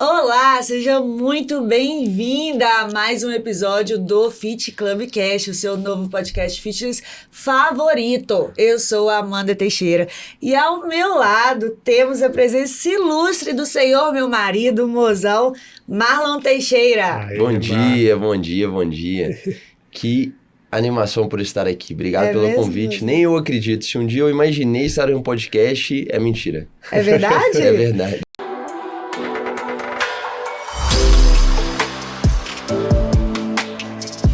Olá, seja muito bem-vinda a mais um episódio do Fit Club Cast, o seu novo podcast fitness favorito. Eu sou a Amanda Teixeira e ao meu lado temos a presença ilustre do senhor, meu marido, o mozão, Marlon Teixeira. Aê, bom dia. Que animação por estar aqui. Obrigado pelo convite. Nem eu acredito. Se um dia eu imaginei estar em um podcast, é mentira. É verdade? É verdade.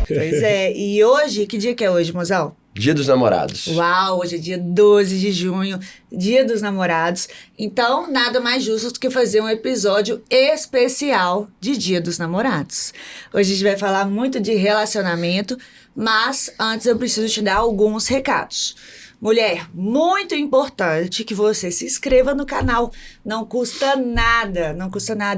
Pois é, e hoje, que dia que é hoje, mozão? Dia dos Namorados. Uau, hoje é dia 12 de junho, dia dos namorados. Então, nada mais justo do que fazer um episódio especial de Dia dos Namorados. Hoje a gente vai falar muito de relacionamento, mas antes eu preciso te dar alguns recados. Mulher, muito importante que você se inscreva no canal. Não custa nada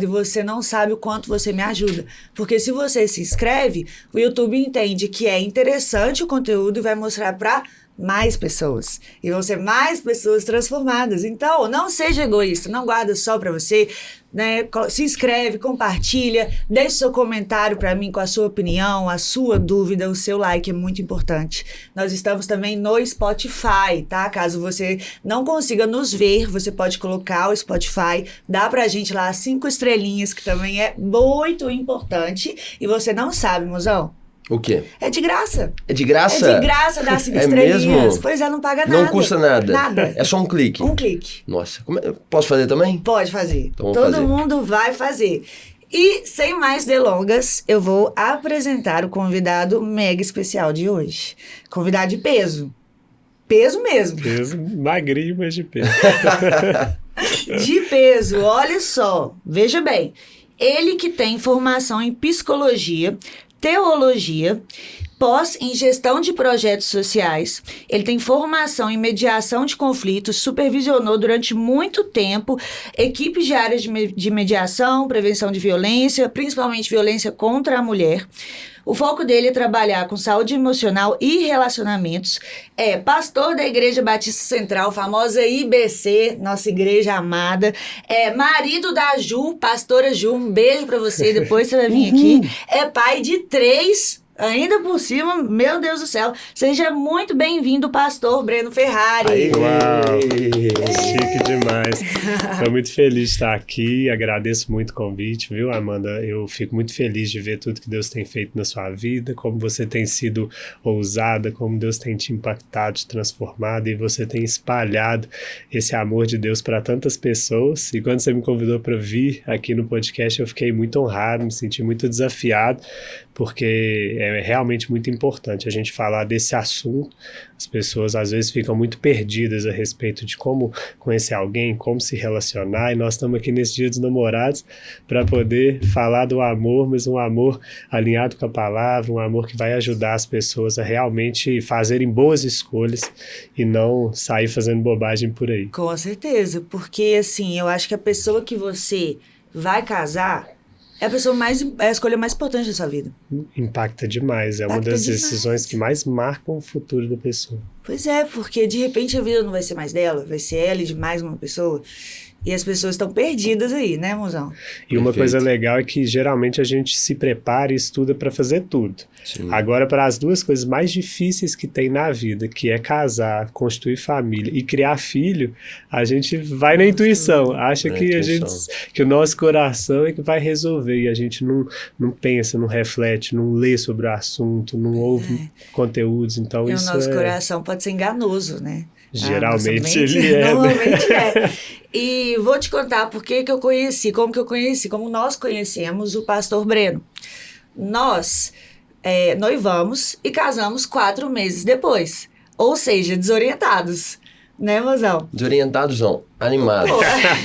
e você não sabe o quanto você me ajuda. Porque se você se inscreve, o YouTube entende que é interessante o conteúdo e vai mostrar para mais pessoas. E vão ser mais pessoas transformadas. Então, não seja egoísta, não guarda só para você, né? Se inscreve, compartilha, deixe seu comentário para mim com a sua opinião, a sua dúvida, o seu like é muito importante. Nós estamos também no Spotify, tá? Caso você não consiga nos ver, você pode colocar o Spotify, dá pra gente lá 5 estrelinhas, que também é muito importante. E você não sabe, mozão? O quê? É de graça. É de graça? É de graça dar 5 É estrelinhas. mesmo? Pois é, não paga nada. Não custa nada? Nada. É só um clique? Um clique. Nossa, posso fazer também? Pode fazer. Então Todo mundo vai fazer. E, sem mais delongas, eu vou apresentar o convidado mega especial de hoje. Convidado de peso. Peso mesmo. Peso magrinho, mas de peso. De peso, olha só. Veja bem. Ele que tem formação em psicologia, teologia, pós em gestão de projetos sociais. Ele tem formação em mediação de conflitos, supervisionou durante muito tempo equipes de áreas de mediação, prevenção de violência, principalmente violência contra a mulher. O foco dele é trabalhar com saúde emocional e relacionamentos. É pastor da Igreja Batista Central, famosa IBC, nossa igreja amada. É marido da Ju, pastora Ju, um beijo pra você, depois você vai vir aqui. É pai de 3, ainda por cima, meu Deus do céu. Seja muito bem-vindo, pastor Breno Ferrari. Aê. Uau, chique demais. Estou muito feliz de estar aqui, agradeço muito o convite, viu, Amanda? Eu fico muito feliz de ver tudo que Deus tem feito na sua vida, como você tem sido ousada, como Deus tem te impactado, te transformado, e você tem espalhado esse amor de Deus para tantas pessoas. E quando você me convidou para vir aqui no podcast, eu fiquei muito honrado, me senti muito desafiado, porque é realmente muito importante a gente falar desse assunto. As pessoas às vezes ficam muito perdidas a respeito de como conhecer alguém, como se relacionar, e nós estamos aqui nesse Dia dos Namorados para poder falar do amor, mas um amor alinhado com a palavra, um amor que vai ajudar as pessoas a realmente fazerem boas escolhas e não sair fazendo bobagem por aí. Com certeza, porque assim, eu acho que a pessoa que você vai casar é a escolha mais importante da sua vida. Impacta demais, é uma das decisões que mais marcam o futuro da pessoa. Pois é, porque de repente a vida não vai ser mais dela, vai ser ela e de mais uma pessoa. E as pessoas estão perdidas aí, né, mozão? E uma coisa legal é que geralmente a gente se prepara e estuda para fazer tudo. Sim. Agora, para as duas coisas mais difíceis que tem na vida, que é casar, constituir família e criar filho, a gente vai na intuição, acha que o nosso coração é que vai resolver, e a gente não pensa, não reflete, não lê sobre o assunto, não ouve conteúdos. Então, e isso o nosso coração pode ser enganoso, né? Geralmente ele é. Normalmente é. E vou te contar como que eu conheci, como nós conhecemos o pastor Breno. Nós noivamos e casamos 4 meses depois. Ou seja, desorientados. Né, mozão? Desorientados não, animados.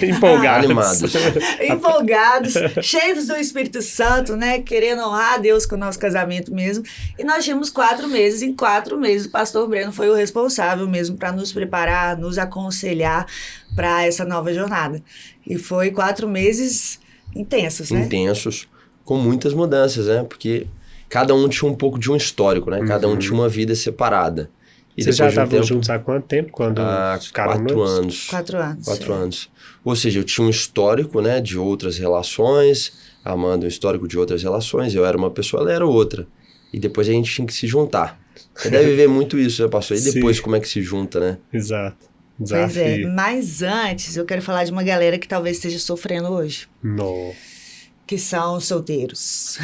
Empolgados. Animados. Empolgados, cheios do Espírito Santo, né? Querendo honrar a Deus com o nosso casamento mesmo. E nós tínhamos 4 meses. Em 4 meses, o pastor Breno foi o responsável mesmo para nos preparar, nos aconselhar para essa nova jornada. E foi 4 meses intensos, né? Intensos, com muitas mudanças, né? Porque cada um tinha um pouco de um histórico, né? Cada um tinha uma vida separada. E Vocês já depois de um estavam tempo, juntos há quanto tempo? Quando ficaram 4 noivos? anos. 4 anos. 4 anos. Ou seja, eu tinha um histórico, né, de outras relações, a Amanda um histórico de outras relações, eu era uma pessoa, ela era outra. E depois a gente tinha que se juntar. Você deve ver muito isso, né, pastor? E depois Sim. como é que se junta, né? Exato. Pois é, Desafio. mas antes eu quero falar de uma galera que talvez esteja sofrendo hoje. Não. Que são os solteiros.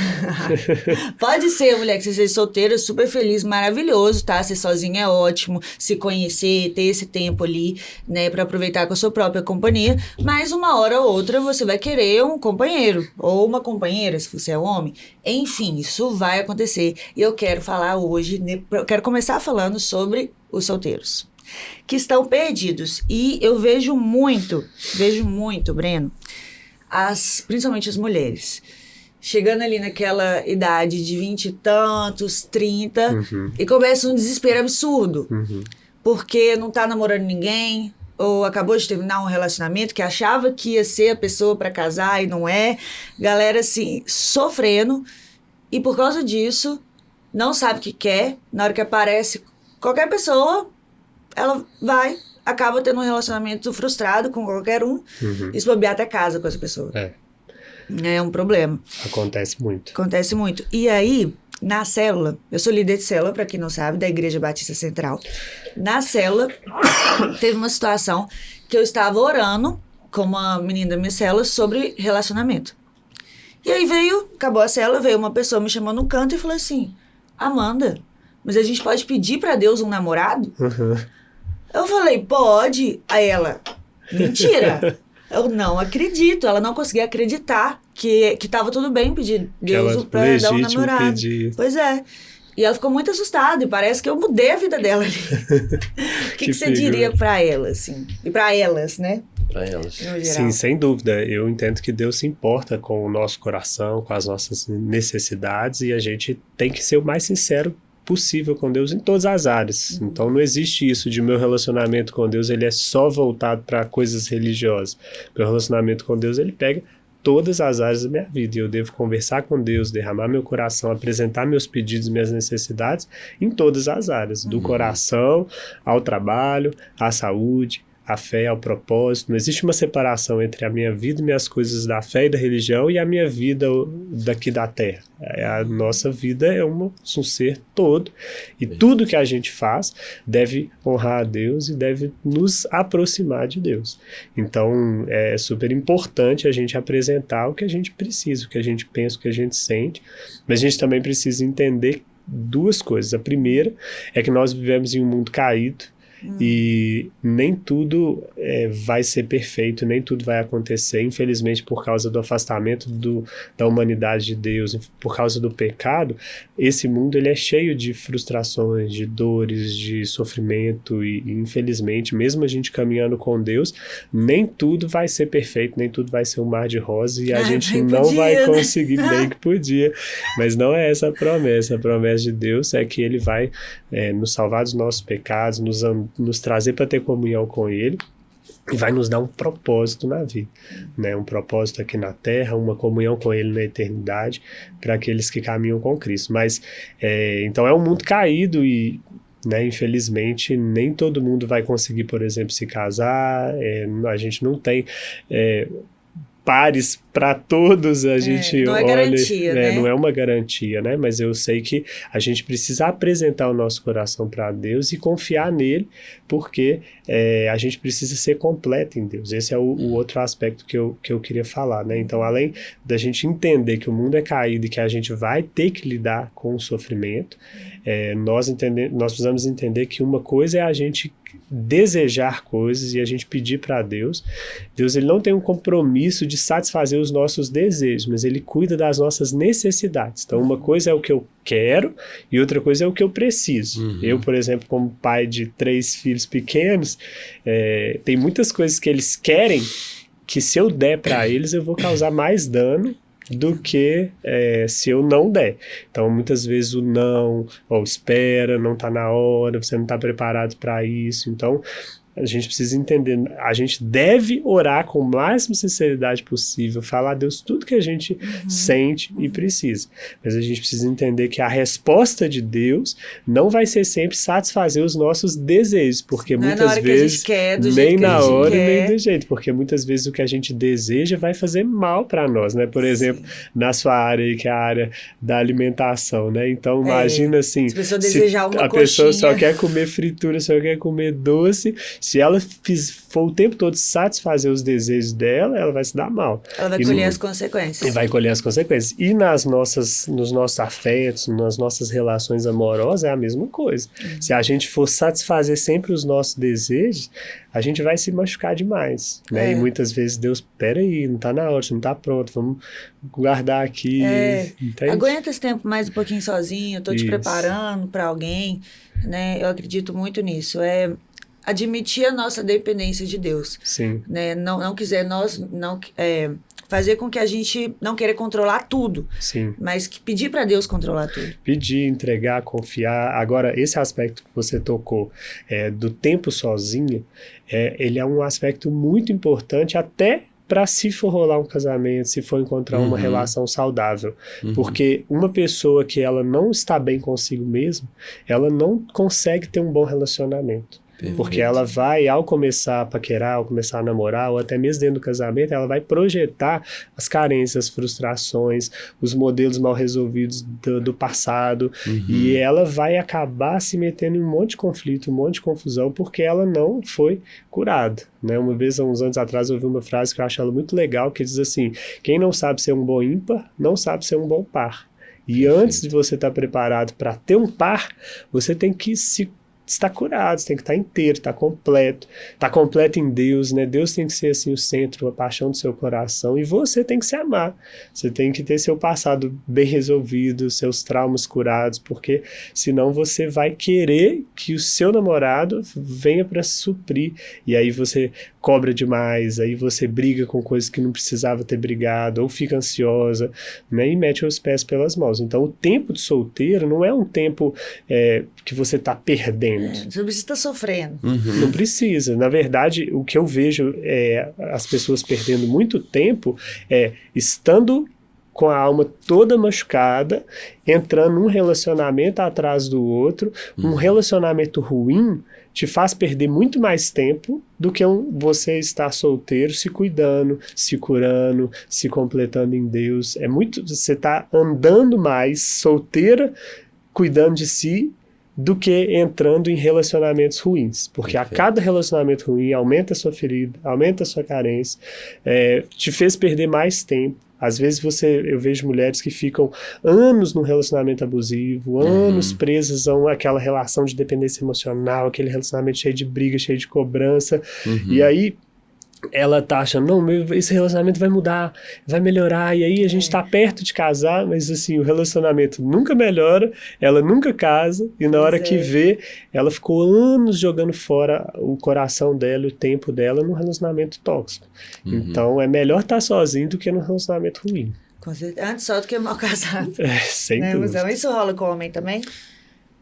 Pode ser, mulher, que você seja solteira, super feliz, maravilhoso, tá? Ser sozinha é ótimo, se conhecer, ter esse tempo ali, né, pra aproveitar com a sua própria companhia, mas uma hora ou outra você vai querer um companheiro, ou uma companheira, se você é homem. Enfim, isso vai acontecer. E eu quero falar hoje, eu quero começar falando sobre os solteiros, que estão perdidos. E eu vejo muito, Breno, principalmente as mulheres, chegando ali naquela idade de 20 e tantos, 30, e começa um desespero absurdo, porque não tá namorando ninguém, ou acabou de terminar um relacionamento que achava que ia ser a pessoa para casar e não é. Galera, assim, sofrendo, e por causa disso, não sabe o que quer. Na hora que aparece qualquer pessoa, ela acaba tendo um relacionamento frustrado com qualquer um, e se bobear até casa com essa pessoa. É um problema. Acontece muito. Acontece muito. E aí, na célula, eu sou líder de célula, para quem não sabe, da Igreja Batista Central. Na célula, teve uma situação que eu estava orando com uma menina da minha célula sobre relacionamento. E aí acabou a célula, veio uma pessoa me chamando no canto e falou assim: Amanda, mas a gente pode pedir para Deus um namorado? Eu falei, pode. Aí ela, mentira. Eu não acredito. Ela não conseguia acreditar que tava tudo bem pedir Deus pra dar um namorado. Pedir. Pois é. E ela ficou muito assustada. E parece que eu mudei a vida dela ali. O que você diria pra ela, assim? E pra elas, né? Pra elas. No geral. Sim, sem dúvida. Eu entendo que Deus se importa com o nosso coração, com as nossas necessidades, e a gente tem que ser o mais sincero possível com Deus em todas as áreas. Então não existe isso de meu relacionamento com Deus, ele é só voltado para coisas religiosas. Meu relacionamento com Deus, ele pega todas as áreas da minha vida, e eu devo conversar com Deus, derramar meu coração, apresentar meus pedidos, minhas necessidades em todas as áreas, do coração ao trabalho, à saúde, a fé, ao propósito. Não existe uma separação entre a minha vida e minhas coisas da fé e da religião e a minha vida daqui da terra. A nossa vida é um ser todo, e tudo que a gente faz deve honrar a Deus e deve nos aproximar de Deus. Então é super importante a gente apresentar o que a gente precisa, o que a gente pensa, o que a gente sente, mas a gente também precisa entender duas coisas. A primeira é que nós vivemos em um mundo caído, e nem tudo vai ser perfeito, nem tudo vai acontecer, infelizmente, por causa do afastamento da humanidade de Deus, por causa do pecado. Esse mundo ele é cheio de frustrações, de dores, de sofrimento, e infelizmente, mesmo a gente caminhando com Deus, nem tudo vai ser perfeito, nem tudo vai ser um mar de rosas, e a gente não vai conseguir, bem que podia, mas não é essa a promessa. A promessa de Deus é que Ele vai nos salvar dos nossos pecados, nos trazer para ter comunhão com Ele, e vai nos dar um propósito na vida, né? Um propósito aqui na terra, uma comunhão com Ele na eternidade, para aqueles que caminham com Cristo. Mas, então é um mundo caído e, né, infelizmente, nem todo mundo vai conseguir, por exemplo, se casar. A gente não tem pares para todos, a gente não olha, é garantia, né? Não é uma garantia, né? Mas eu sei que a gente precisa apresentar o nosso coração para Deus e confiar nele, porque a gente precisa ser completo em Deus. Esse é o outro aspecto que eu queria falar, né? Então, além da gente entender que o mundo é caído e que a gente vai ter que lidar com o sofrimento, nós precisamos entender que uma coisa é a gente desejar coisas e a gente pedir para Deus. Deus, ele não tem um compromisso de satisfazer os nossos desejos, mas ele cuida das nossas necessidades. Então, uma coisa é o que eu quero e outra coisa é o que eu preciso. Eu, por exemplo, como pai de 3 filhos pequenos, tem muitas coisas que eles querem que, se eu der para eles, eu vou causar mais dano do que se eu não der. Então, muitas vezes o não, ou espera, não está na hora, você não está preparado para isso. Então, a gente precisa entender, a gente deve orar com a máxima sinceridade possível, falar a Deus tudo que a gente sente e precisa. Mas a gente precisa entender que a resposta de Deus não vai ser sempre satisfazer os nossos desejos, porque não muitas é na hora vezes que a gente quer, do nem jeito que na a gente hora quer. nem do jeito, porque muitas vezes o que a gente deseja vai fazer mal para nós, né? Por exemplo, na sua área aí, que é a área da alimentação, né? Então imagina assim, se a pessoa desejar uma a pessoa só coxinha. quer comer fritura, só quer comer doce, se ela for o tempo todo satisfazer os desejos dela, ela vai se dar mal. Ela vai E colher no- as consequências. E vai colher as consequências. E nos nossos afetos, nas nossas relações amorosas, é a mesma coisa. Se a gente for satisfazer sempre os nossos desejos, a gente vai se machucar demais, né? É. E muitas vezes Deus, peraí, não tá na hora, você não tá pronto, vamos guardar aqui. Entende? Aguenta esse tempo mais um pouquinho sozinho, eu tô te Isso. preparando para alguém, né? Eu acredito muito nisso. É admitir a nossa dependência de Deus, Sim, né? Não quiser fazer com que a gente não queira controlar tudo, sim. mas que pedir para Deus controlar tudo. Pedir, entregar, confiar. Agora, esse aspecto que você tocou do tempo sozinho, ele é um aspecto muito importante até para se for rolar um casamento, se for encontrar uma relação saudável. Porque uma pessoa que ela não está bem consigo mesma, ela não consegue ter um bom relacionamento. Porque ela vai, ao começar a paquerar, ao começar a namorar, ou até mesmo dentro do casamento, ela vai projetar as carências, as frustrações, os modelos mal resolvidos do passado, e ela vai acabar se metendo em um monte de conflito, um monte de confusão, porque ela não foi curada, né? Uma vez, há uns anos atrás, eu ouvi uma frase que eu acho ela muito legal, que diz assim: quem não sabe ser um bom ímpar, não sabe ser um bom par. E antes de você estar preparado para ter um par, você tem que está curado, você tem que estar inteiro, estar completo em Deus, né? Deus tem que ser assim o centro, a paixão do seu coração, e você tem que se amar, você tem que ter seu passado bem resolvido, seus traumas curados, porque senão você vai querer que o seu namorado venha para suprir, e aí você cobra demais, aí você briga com coisas que não precisava ter brigado, ou fica ansiosa, né? E mete os pés pelas mãos. Então o tempo de solteiro não é um tempo que você está perdendo. Você não precisa estar sofrendo. Não precisa. Na verdade, o que eu vejo as pessoas perdendo muito tempo estando com a alma toda machucada, entrando num relacionamento atrás do outro. Um relacionamento ruim te faz perder muito mais tempo do que você estar solteiro, se cuidando, se curando, se completando em Deus. Você está andando mais solteira, cuidando de si, do que entrando em relacionamentos ruins. Porque a cada relacionamento ruim aumenta a sua ferida, aumenta a sua carência, te fez perder mais tempo. Às vezes eu vejo mulheres que ficam anos num relacionamento abusivo, anos presas àquela relação de dependência emocional, aquele relacionamento cheio de briga, cheio de cobrança, e aí ela tá achando, não, esse relacionamento vai mudar, vai melhorar, e aí a gente tá perto de casar, mas assim, o relacionamento nunca melhora, ela nunca casa, e na hora que vê, ela ficou anos jogando fora o coração dela, o tempo dela num relacionamento tóxico. Então é melhor estar sozinho do que num relacionamento ruim. Antes só do que mal casado. Sem Né, dúvida. Musão? Isso rola com o homem também?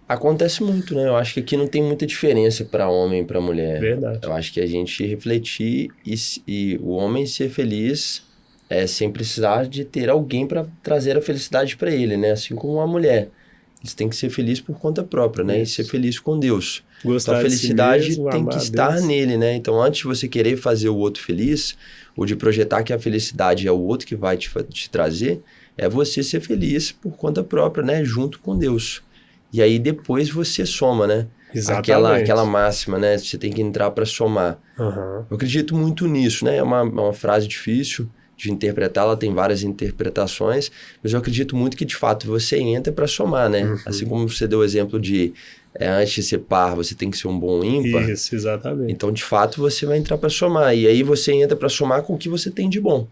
Acontece muito, né? Eu acho que aqui não tem muita diferença para homem e para mulher. Verdade. Eu acho que a gente refletir e o homem ser feliz sem precisar de ter alguém para trazer a felicidade para ele, né? Assim como a mulher. Eles têm que ser felizes por conta própria, né? Isso. E ser feliz com Deus. Gostar Então a felicidade de si mesmo, tem amar que a estar Deus. nele, né? Então antes de você querer fazer o outro feliz, ou de projetar que a felicidade é o outro que vai te trazer, é você ser feliz por conta própria, né? Junto com Deus. E aí depois você soma, né? Exatamente. Aquela máxima, né? Você tem que entrar para somar. Eu acredito muito nisso, né? É uma frase difícil de interpretar, ela tem várias interpretações, mas eu acredito muito que de fato você entra para somar, né? Assim como você deu o exemplo de antes de ser par, você tem que ser um bom ímpar. Isso, exatamente. Então, de fato, você vai entrar para somar. E aí você entra para somar com o que você tem de bom.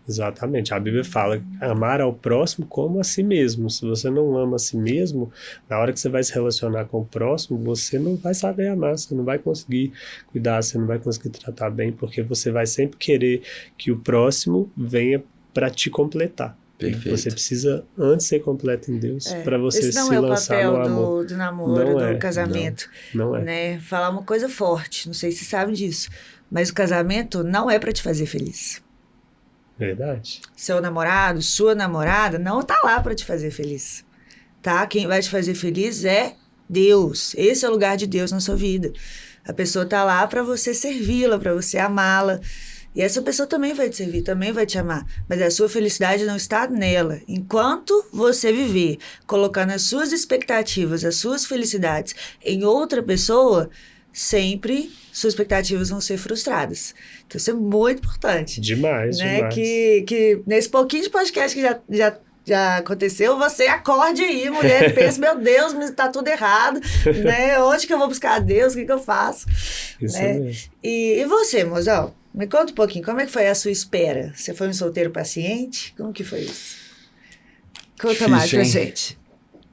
Exatamente. A Bíblia fala amar ao próximo como a si mesmo. Se você não ama a si mesmo, na hora que você vai se relacionar com o próximo, você não vai saber amar, você não vai conseguir cuidar, você não vai conseguir tratar bem, porque você vai sempre querer que o próximo venha para te completar. Perfeito. Você precisa antes ser completo em Deus para você Esse não se é o lançar no papel amor. do namoro, Não do casamento. Não é. Né? Falar uma coisa forte, não sei se você sabe disso, mas o casamento não é para te fazer feliz. Verdade. Seu namorado, sua namorada, não tá lá para te fazer feliz. Tá? Quem vai te fazer feliz é Deus. Esse é o lugar de Deus na sua vida. A pessoa tá lá para você servi-la, para você amá-la. E essa pessoa também vai te servir, também vai te amar. Mas a sua felicidade não está nela. Enquanto você viver colocando as suas expectativas, as suas felicidades em outra pessoa, sempre suas expectativas vão ser frustradas. Então isso é muito importante. Demais, Né? demais. Que nesse pouquinho de podcast que já aconteceu, você acorde aí, mulher, e pensa, meu Deus, mas tá tudo errado, né? Onde que eu vou buscar Deus? O que eu faço? Isso Né? mesmo. E você, mozão? Me conta um pouquinho, como é que foi a sua espera? Você foi um solteiro paciente? Como que foi isso? Conta Difícil, mais pra hein? gente.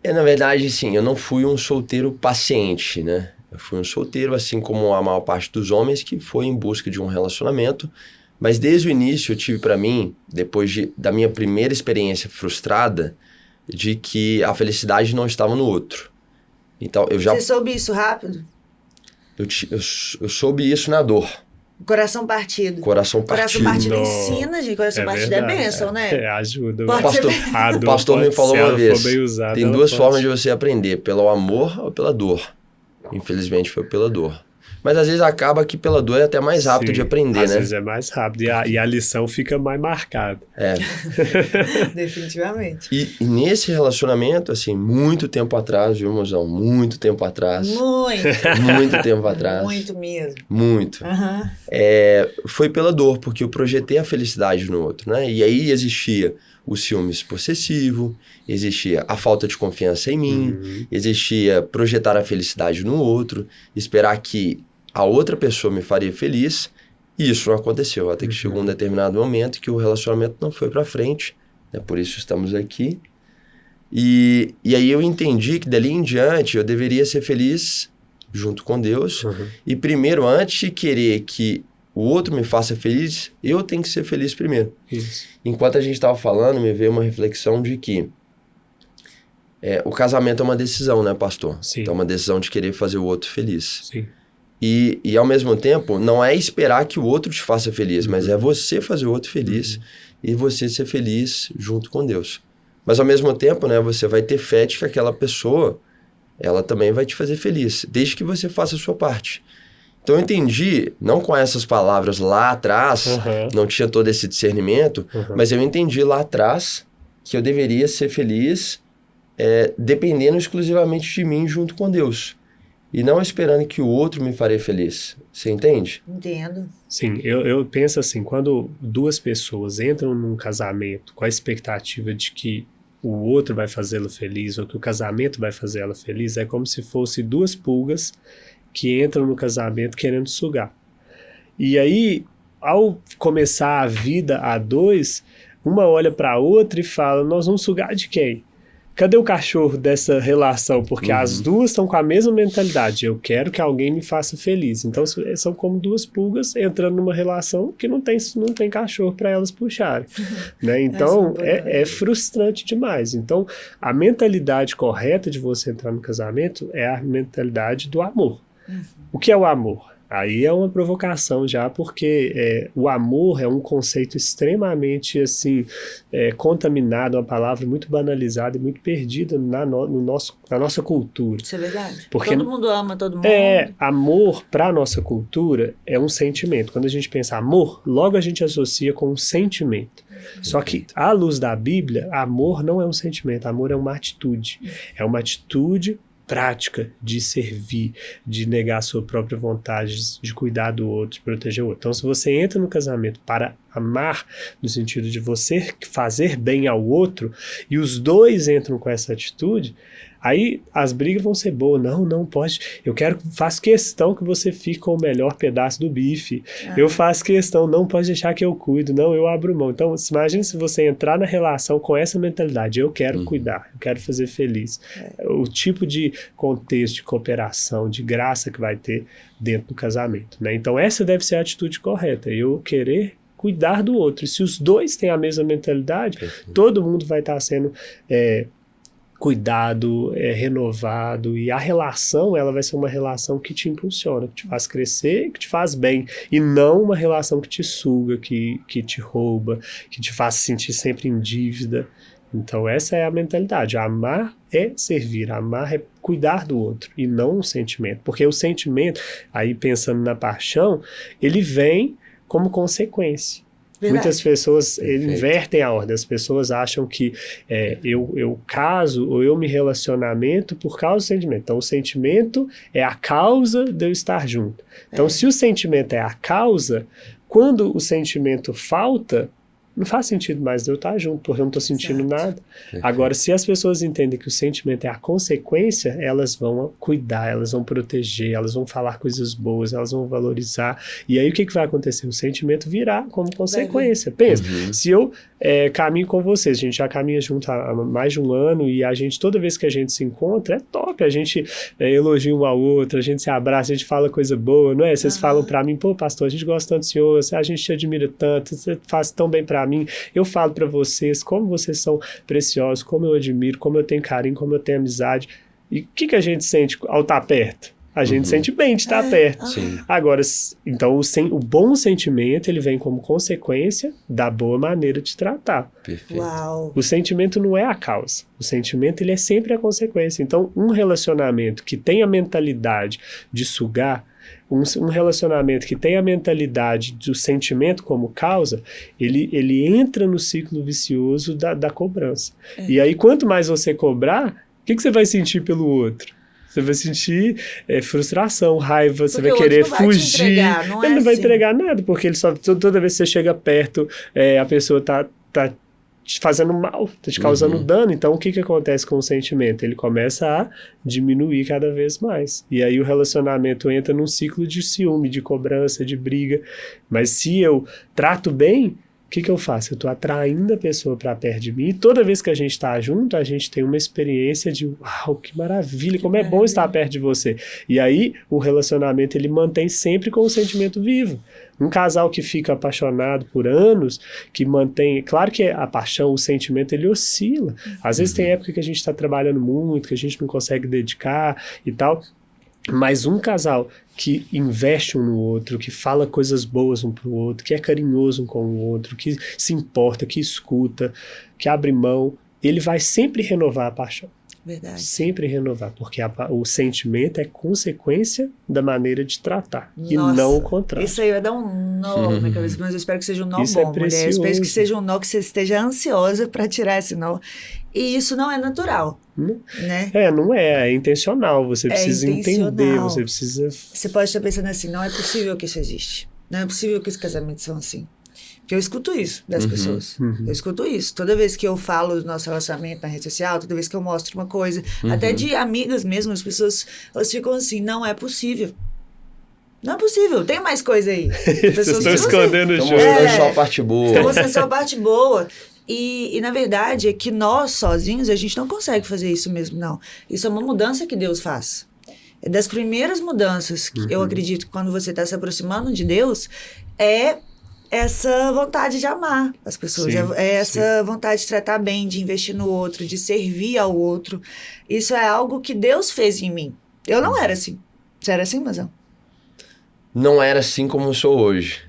Na verdade, sim, eu não fui um solteiro paciente, né? Eu fui um solteiro, assim como a maior parte dos homens, que foi em busca de um relacionamento. Mas desde o início eu tive para mim, depois da minha primeira experiência frustrada, de que a felicidade não estava no outro. Então, Você soube isso rápido? Eu soube isso na dor. Coração partido. Coração partido. Coração partido Não. ensina, gente. Coração partido verdade. é bênção, né? Ajuda. Pode Pastor, ser. A o dor pastor me pode falou ser, uma ela vez, for bem usada, tem ela duas pode. formas de você aprender, pelo amor ou pela dor. Infelizmente foi pela dor. Mas às vezes acaba que pela dor é até mais rápido Sim, de aprender, às né? vezes é mais rápido e a lição fica mais marcada. Definitivamente. E nesse relacionamento, assim, muito tempo atrás, viu, mozão? Muito tempo atrás. Muito tempo atrás. Muito mesmo. Muito. Aham. Foi pela dor, porque eu projetei a felicidade no outro, né? E aí existia o ciúmes possessivo, existia a falta de confiança em mim, existia projetar a felicidade no outro, esperar que a outra pessoa me faria feliz, e isso não aconteceu, até que chegou um determinado momento que o relacionamento não foi pra frente, né? Por isso estamos aqui. E aí eu entendi que dali em diante eu deveria ser feliz junto com Deus, e primeiro, antes de querer que o outro me faça feliz, eu tenho que ser feliz primeiro. Isso. Enquanto a gente estava falando, me veio uma reflexão de que o casamento é uma decisão, né, pastor? Sim. Então é uma decisão de querer fazer o outro feliz. Sim. E ao mesmo tempo, não é esperar que o outro te faça feliz, mas é você fazer o outro feliz e você ser feliz junto com Deus. Mas ao mesmo tempo, né, você vai ter fé de que aquela pessoa, ela também vai te fazer feliz, desde que você faça a sua parte. Então eu entendi, não com essas palavras lá atrás, não tinha todo esse discernimento, mas eu entendi lá atrás que eu deveria ser feliz dependendo exclusivamente de mim junto com Deus. E não esperando que o outro me faria feliz. Você entende? Entendo. Sim, eu penso assim, quando duas pessoas entram num casamento com a expectativa de que o outro vai fazê-lo feliz ou que o casamento vai fazer ela feliz, é como se fosse duas pulgas que entram no casamento querendo sugar. E aí, ao começar a vida a dois, uma olha para a outra e fala, nós vamos sugar de quem? Cadê o cachorro dessa relação? Porque as duas estão com a mesma mentalidade. Eu quero que alguém me faça feliz. Então, são como duas pulgas entrando numa relação que não tem cachorro para elas puxarem. Né? Então, é frustrante demais. Então, a mentalidade correta de você entrar no casamento é a mentalidade do amor. O que é o amor? Aí é uma provocação já, porque o amor é um conceito extremamente assim, contaminado, uma palavra muito banalizada e muito perdida na nossa cultura. Isso é verdade. Porque todo mundo ama todo mundo. Amor para a nossa cultura é um sentimento. Quando a gente pensa amor, logo a gente associa com um sentimento. Só que, à luz da Bíblia, amor não é um sentimento, amor é uma atitude. É uma atitude prática de servir, de negar a sua própria vontade, de cuidar do outro, de proteger o outro. Então, se você entra no casamento para amar, no sentido de você fazer bem ao outro, e os dois entram com essa atitude, aí as brigas vão ser boas. Não pode. Faço questão que você fique com o melhor pedaço do bife. Eu faço questão, não pode deixar que eu cuido, não, eu abro mão. Então, imagine se você entrar na relação com essa mentalidade, eu quero cuidar, eu quero fazer feliz. O tipo de contexto de cooperação, de graça que vai ter dentro do casamento, né? Então, essa deve ser a atitude correta. Eu querer cuidar do outro. E se os dois têm a mesma mentalidade, todo mundo vai estar sendo cuidado, renovado, e a relação, ela vai ser uma relação que te impulsiona, que te faz crescer, que te faz bem, e não uma relação que te suga, que te rouba, que te faz se sentir sempre em dívida. Então essa é a mentalidade. Amar é servir, amar é cuidar do outro, e não um sentimento. Porque o sentimento, aí pensando na paixão, ele vem como consequência. Verdade. Muitas pessoas invertem a ordem. As pessoas acham que eu caso ou eu me relacionamento por causa do sentimento. Então, o sentimento é a causa de eu estar junto. Então, se o sentimento é a causa, quando o sentimento falta, não faz sentido mais de eu estar junto, porque eu não estou sentindo nada. Agora, se as pessoas entendem que o sentimento é a consequência, elas vão cuidar, elas vão proteger, elas vão falar coisas boas, elas vão valorizar. E aí, o que vai acontecer? O sentimento virá como consequência. Pensa, se eu caminho com vocês, a gente já caminha junto há mais de um ano, e a gente, toda vez que a gente se encontra, é top, a gente elogia um ao outro, a gente se abraça, a gente fala coisa boa, não é? Vocês falam pra mim, pô, pastor, a gente gosta tanto do senhor, a gente te admira tanto, você faz tão bem pra mim, eu falo pra vocês como vocês são preciosos, como eu admiro, como eu tenho carinho, como eu tenho amizade. E o que a gente sente ao estar perto? A gente sente bem de estar perto. Agora, então, o bom sentimento, ele vem como consequência da boa maneira de tratar. Perfeito. Uau. O sentimento não é a causa. O sentimento, ele é sempre a consequência. Então, um relacionamento que tem a mentalidade de sugar, um relacionamento que tem a mentalidade do sentimento como causa, ele entra no ciclo vicioso da cobrança. E aí, quanto mais você cobrar, o que você vai sentir pelo outro? Você vai sentir frustração, raiva, você vai querer fugir. Ele não vai entregar nada, porque ele só, toda vez que você chega perto, a pessoa tá te fazendo mal, tá te causando dano. Então, o que acontece com o sentimento? Ele começa a diminuir cada vez mais. E aí o relacionamento entra num ciclo de ciúme, de cobrança, de briga. Mas se eu trato bem, o que eu faço? Eu estou atraindo a pessoa para perto de mim, e toda vez que a gente está junto, a gente tem uma experiência de uau, que maravilha, como é bom estar perto de você. E aí o relacionamento, ele mantém sempre com o sentimento vivo. Um casal que fica apaixonado por anos, que mantém... Claro que a paixão, o sentimento, ele oscila. Às vezes tem época que a gente está trabalhando muito, que a gente não consegue dedicar e tal. Mas um casal que investe um no outro, que fala coisas boas um pro outro, que é carinhoso um com o outro, que se importa, que escuta, que abre mão, ele vai sempre renovar a paixão. Verdade. Sempre renovar, porque o sentimento é consequência da maneira de tratar. Nossa, e não o contrário. Isso aí vai dar um nó na cabeça, mas eu espero que seja um nó Isso bom, é mulher. Eu precioso. espero que seja um nó que você esteja ansiosa para tirar esse nó. E isso não é natural, né? Não é intencional. Você precisa entender, você precisa... Você pode estar pensando assim, não é possível que isso existe. Não é possível que os casamentos são assim. Porque eu escuto isso das pessoas. Eu escuto isso. Toda vez que eu falo do nosso relacionamento na rede social, toda vez que eu mostro uma coisa, até de amigas mesmo, as pessoas, elas ficam assim, não é possível. Não é possível, tem mais coisa aí. Vocês estão escondendo Estão junto. mostrando só a parte boa. Estão mostrando só a parte boa. E na verdade é que nós sozinhos, a gente não consegue fazer isso mesmo, não. Isso é uma mudança que Deus faz. É das primeiras mudanças que eu acredito que quando você está se aproximando de Deus, é essa vontade de amar as pessoas, essa vontade de tratar bem, de investir no outro, de servir ao outro. Isso é algo que Deus fez em mim. Eu não era assim. Você era assim, Mazão? Não era assim como eu sou hoje.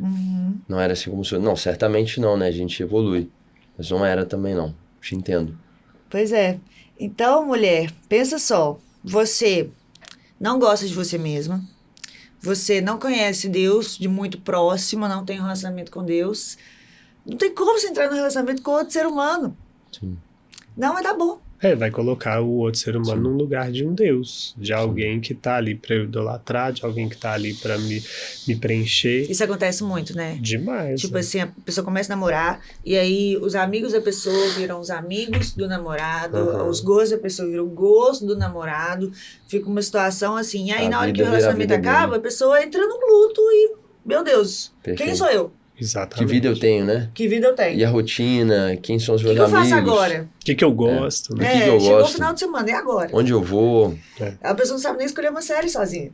Não era assim como eu sou. Não, certamente não, né? A gente evolui. Mas não era também, não. Te entendo. Pois é. Então, mulher, pensa só. Você não gosta de você mesma. Você não conhece Deus de muito próximo, não tem um relacionamento com Deus. Não tem como você entrar num relacionamento com outro ser humano. Sim. Não vai dar bom. Vai colocar o outro ser humano num lugar de um Deus, de alguém que tá ali pra eu idolatrar, de alguém que tá ali pra me preencher. Isso acontece muito, né? Demais. Tipo assim, a pessoa começa a namorar e aí os amigos da pessoa viram os amigos do namorado, os gostos da pessoa viram o gosto do namorado, fica uma situação assim. E aí na hora que o relacionamento acaba, a pessoa entra num luto e, meu Deus, quem sou eu? Exatamente. Que vida eu tenho, né? Que vida eu tenho? E a rotina, quem são os meus amigos? O que eu amigos? faço agora? O que eu gosto? Né? Que eu chegou gosto? o final de semana, e agora? Onde eu vou? A pessoa não sabe nem escolher uma série sozinha.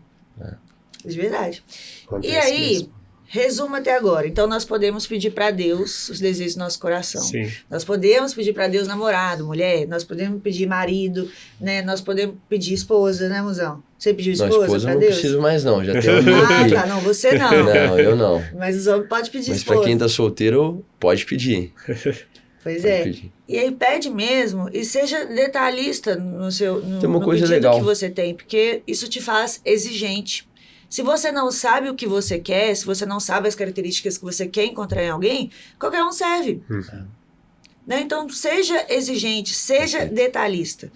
De verdade. Acontece e aí, mesmo. Resumo até agora. Então, nós podemos pedir para Deus os desejos do nosso coração. Sim. Nós podemos pedir para Deus namorado, mulher. Nós podemos pedir marido, né? Nós podemos pedir esposa, né, Muzão? Você pediu esposa para Deus? Esposa eu não preciso mais, não. Já tenho uma aqui. Tá. Não, você não. Não, eu não. Mas os homens podem pedir Mas esposa. pra quem tá solteiro, pode pedir. Pois Pode é. pedir. E aí pede mesmo e seja detalhista no Tem uma no coisa pedido legal. que você tem, porque isso te faz exigente. Se você não sabe o que você quer, se você não sabe as características que você quer encontrar em alguém, qualquer um serve. Né? Então, seja exigente, seja detalhista.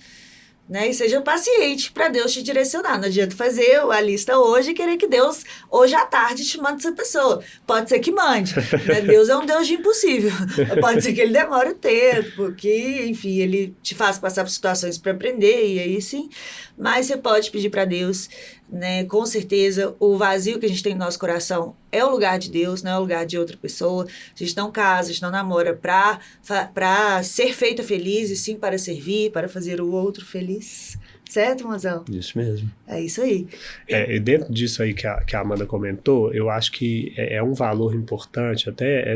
Né? E seja paciente para Deus te direcionar. Não adianta fazer a lista hoje e querer que Deus, hoje à tarde, te mande essa pessoa. Pode ser que mande. Né? Deus é um Deus de impossível. Pode ser que ele demore o tempo, que, enfim, ele te faça passar por situações para aprender, e aí sim. Mas você pode pedir para Deus, né? Com certeza, o vazio que a gente tem no nosso coração é o lugar de Deus, não é o lugar de outra pessoa. A gente não casa, a gente não namora para ser feita feliz, e sim para servir, para fazer o outro feliz. Certo, Mozão? Isso mesmo. É isso aí. E dentro disso aí que a Amanda comentou, eu acho que é um valor importante, até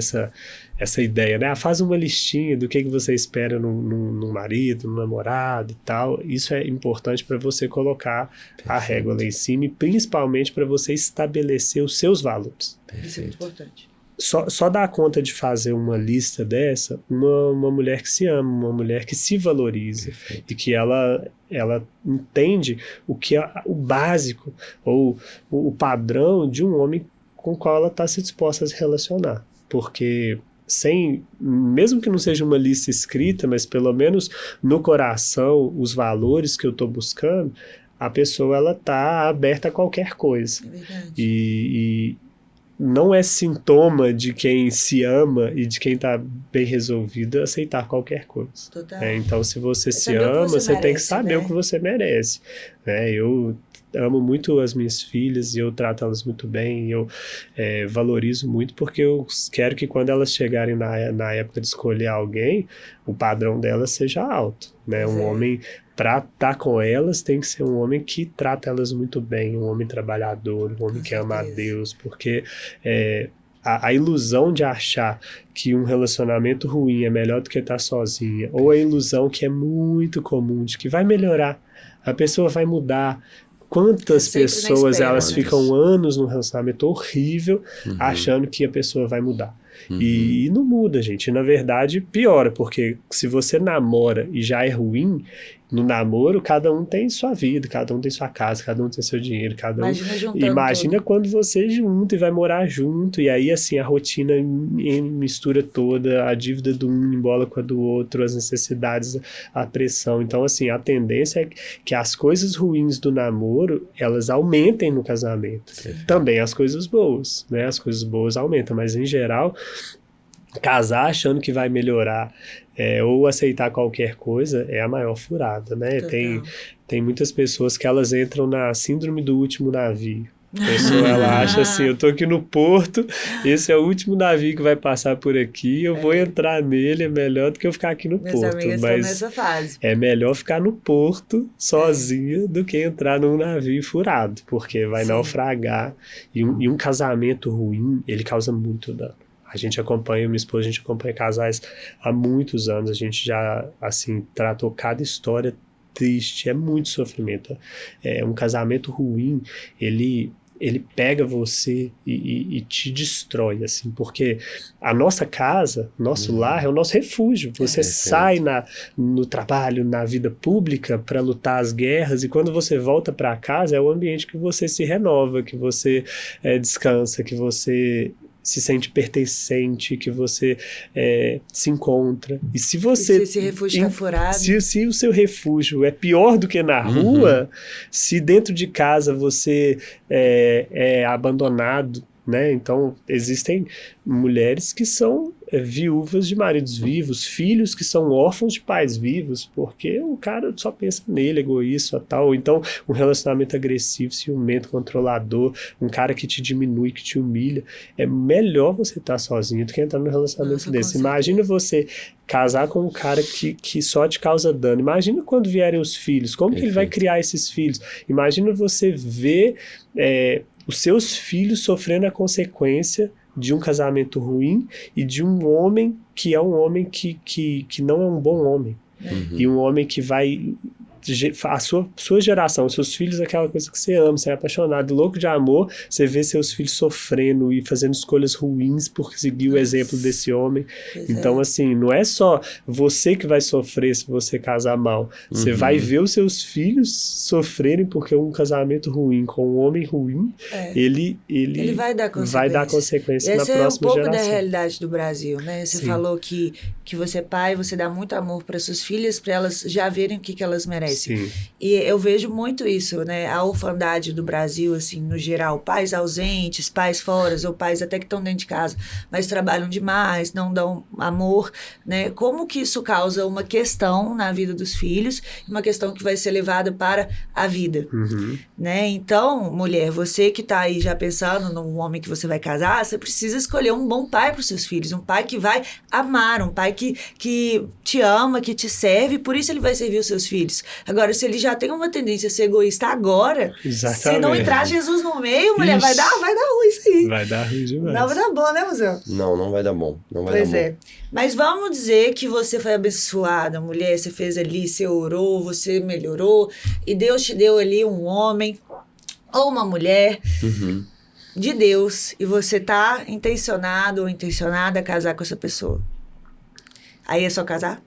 essa ideia, né? Faz uma listinha do que você espera num marido, num namorado e tal. Isso é importante para você colocar a régua lá em cima e principalmente para você estabelecer os seus valores. Isso é muito importante. Só dá conta de fazer uma lista dessa uma mulher que se ama, uma mulher que se valoriza. Perfeito. E que ela entende o que é o básico ou o padrão de um homem com o qual ela está se disposta a se relacionar. Porque mesmo que não seja uma lista escrita, mas pelo menos no coração, os valores que eu estou buscando, a pessoa ela está aberta a qualquer coisa. É verdade. E não é sintoma de quem se ama e de quem está bem resolvido aceitar qualquer coisa. Total. Então, se você se saber o que ama, você você tem que merece, saber né? o que você merece. Eu amo muito as minhas filhas e eu trato elas muito bem, e eu valorizo muito porque eu quero que quando elas chegarem na época de escolher alguém, o padrão delas seja alto, né? Um homem, para estar com elas, tem que ser um homem que trata elas muito bem, um homem trabalhador, um homem que ama a Deus, porque a ilusão de achar que um relacionamento ruim é melhor do que estar sozinha, ou a ilusão que é muito comum de que vai melhorar, a pessoa vai mudar. Quantas pessoas elas ficam anos num relacionamento horrível achando que a pessoa vai mudar. E não muda, gente. Na verdade, piora, porque se você namora e já é ruim, no namoro, cada um tem sua vida, cada um tem sua casa, cada um tem seu dinheiro, Imagina quando você junta e vai morar junto, e aí assim a rotina mistura toda, a dívida do um embola com a do outro, as necessidades, a pressão. Então assim, a tendência é que as coisas ruins do namoro, elas aumentem no casamento. Também as coisas boas, né? As coisas boas aumentam, mas em geral, casar achando que vai melhorar ou aceitar qualquer coisa é a maior furada, né? Tem muitas pessoas que elas entram na síndrome do último navio. A pessoa, ela acha assim, eu tô aqui no porto, esse é o último navio que vai passar por aqui, eu vou entrar nele, é melhor do que eu ficar aqui no porto. Amigas mas nessa fase. É melhor ficar no porto sozinha do que entrar num navio furado, porque vai naufragar. E um casamento ruim, ele causa muito dano. A gente acompanha, minha esposa, a gente acompanha casais há muitos anos, a gente já, assim, tratou cada história triste, é muito sofrimento. Um casamento ruim, ele pega você e te destrói, assim, porque a nossa casa, nosso lar é o nosso refúgio. Você sai no trabalho, na vida pública para lutar as guerras, e quando você volta para casa é o ambiente que você se renova, que você descansa, que você se sente pertencente, que você se encontra. E se você... se esse refúgio está furado... Se o seu refúgio é pior do que na rua, se dentro de casa você é abandonado, né? Então, existem mulheres que são viúvas de maridos vivos, filhos que são órfãos de pais vivos, porque o cara só pensa nele, egoísta, tal. Então, um relacionamento agressivo, ciumento, controlador, um cara que te diminui, que te humilha, é melhor você estar sozinho do que entrar num relacionamento desse. Imagina você casar com um cara que só te causa dano. Imagina quando vierem os filhos, como que ele vai criar esses filhos? Imagina você ver os seus filhos sofrendo a consequência de um casamento ruim e de um homem que é um homem que não é um bom homem. E um homem que vai... A sua geração, os seus filhos, aquela coisa que você ama, você é apaixonado, louco de amor, você vê seus filhos sofrendo e fazendo escolhas ruins por seguir o exemplo desse homem. Então, assim, não é só você que vai sofrer se você casar mal. Você vai ver os seus filhos sofrerem porque um casamento ruim com um homem ruim, ele vai dar consequência na próxima geração. Essa é um pouco da realidade do Brasil, né? Você falou que você é pai, você dá muito amor para suas filhas, para elas já verem o que elas merecem. Sim. E eu vejo muito isso, né? A orfandade do Brasil, assim, no geral, pais ausentes, pais fora, ou pais até que estão dentro de casa, mas trabalham demais, não dão amor, né? Como que isso causa uma questão na vida dos filhos, uma questão que vai ser levada para a vida, né? Então, mulher, você que está aí já pensando no homem que você vai casar, você precisa escolher um bom pai para os seus filhos, um pai que vai amar, um pai que te ama, que te serve, por isso ele vai servir os seus filhos. Agora, se ele já tem uma tendência a ser egoísta agora, se não entrar Jesus no meio, mulher, vai dar ruim isso aí. Vai dar ruim demais. Não vai dar bom, né, Museu? Não vai dar bom. Pois é. Mas vamos dizer que você foi abençoada, mulher, você fez ali, você orou, você melhorou, e Deus te deu ali um homem ou uma mulher de Deus, e você tá intencionado ou intencionada a casar com essa pessoa. Aí é só casar?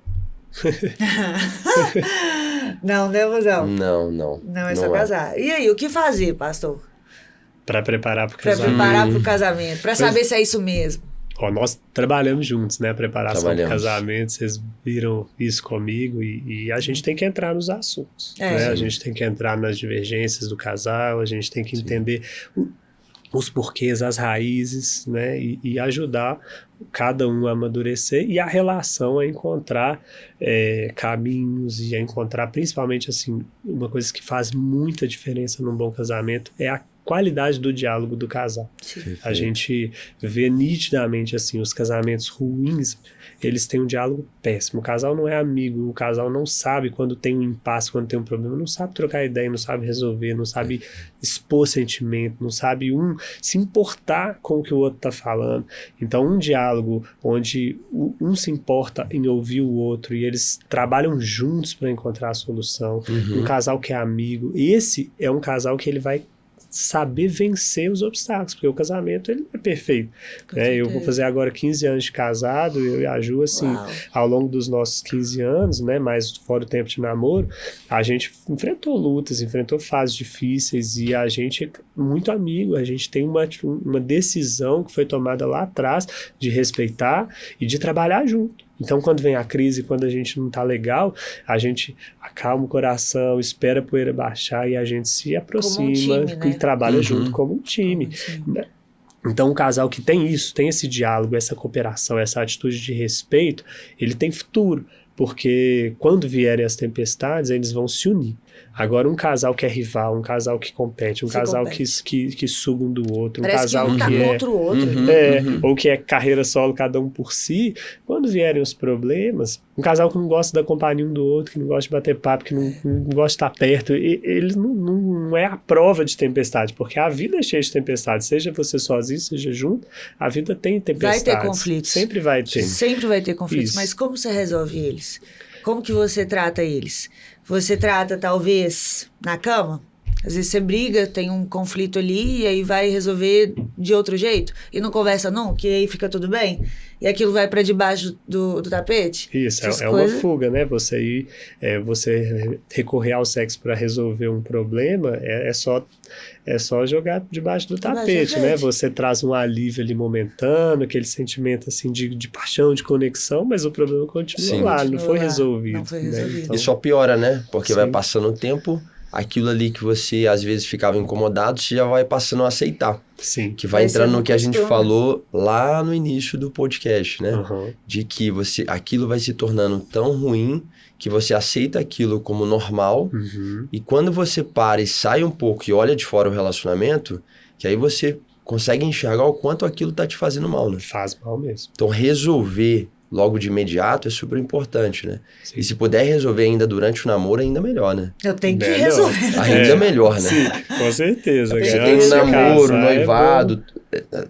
Não, né, Museu? Não é só casar. E aí, o que fazer, pastor? Para preparar para o casamento. Para preparar para o casamento, para saber se é isso mesmo. Nós trabalhamos juntos, né? Preparação do casamento, vocês viram isso comigo e a gente tem que entrar nos assuntos. Né? A gente tem que entrar nas divergências do casal, a gente tem que entender os porquês, as raízes, né? E ajudar cada um a amadurecer e a relação a encontrar caminhos e a encontrar, principalmente, assim, uma coisa que faz muita diferença num bom casamento é a qualidade do diálogo do casal. A gente vê nitidamente, assim, os casamentos ruins, eles têm um diálogo péssimo. O casal não é amigo, o casal não sabe quando tem um impasse, quando tem um problema, não sabe trocar ideia, não sabe resolver, não sabe expor sentimento, não sabe se importar com o que o outro está falando. Então, um diálogo onde um se importa em ouvir o outro e eles trabalham juntos para encontrar a solução, um casal que é amigo, esse é um casal que ele vai saber vencer os obstáculos, porque o casamento ele não é perfeito, né? Eu vou fazer agora 15 anos de casado, eu e a Ju, assim, ao longo dos nossos 15 anos, né, mais fora o tempo de namoro, a gente enfrentou lutas, enfrentou fases difíceis e a gente é muito amigo, a gente tem uma decisão que foi tomada lá atrás de respeitar e de trabalhar junto. Então, quando vem a crise, quando a gente não tá legal, a gente acalma o coração, espera a poeira baixar e a gente se aproxima time, né? E trabalha junto como um time. Então, um casal que tem isso, tem esse diálogo, essa cooperação, essa atitude de respeito, ele tem futuro, porque quando vierem as tempestades, eles vão se unir. Agora, um casal que é rival, um casal que compete, um casal que suga um do outro, parece um casal que um tá contra o outro. Ou que é carreira solo, cada um por si, quando vierem os problemas, um casal que não gosta da companhia um do outro, que não gosta de bater papo, que não gosta de estar perto, ele não é a prova de tempestade, porque a vida é cheia de tempestades, seja você sozinho, seja junto, a vida tem tempestades. Vai ter conflitos. Sempre vai ter. Sempre vai ter conflitos, Isso. Mas como você resolve eles? Como que você trata eles? Você trata, talvez, na cama? Às vezes você briga, tem um conflito ali, e aí vai resolver de outro jeito? E não conversa nunca, e aí fica tudo bem? E aquilo vai para debaixo do tapete? Isso, é uma fuga, né? Você recorrer ao sexo para resolver um problema é só jogar debaixo do tapete, né? Você traz um alívio ali momentâneo, aquele sentimento assim de paixão, de conexão, mas o problema continua lá, não foi resolvido. Não foi resolvido. Né? Então, e só piora, né? Porque vai passando o tempo, aquilo ali que você às vezes ficava incomodado, você já vai passando a aceitar. Sim. Que vai entrando no que a gente falou lá no início do podcast, né? De que aquilo vai se tornando tão ruim que você aceita aquilo como normal, e quando você para e sai um pouco e olha de fora o relacionamento, que aí você consegue enxergar o quanto aquilo tá te fazendo mal, né? Faz mal mesmo. Então resolver logo de imediato é super importante, né? Sim. E se puder resolver ainda durante o namoro, ainda melhor, né? Eu tenho que Melhor. resolver. Ainda melhor, né? Sim, com certeza. Tem Você que tem Antes um de namoro, casar, noivado.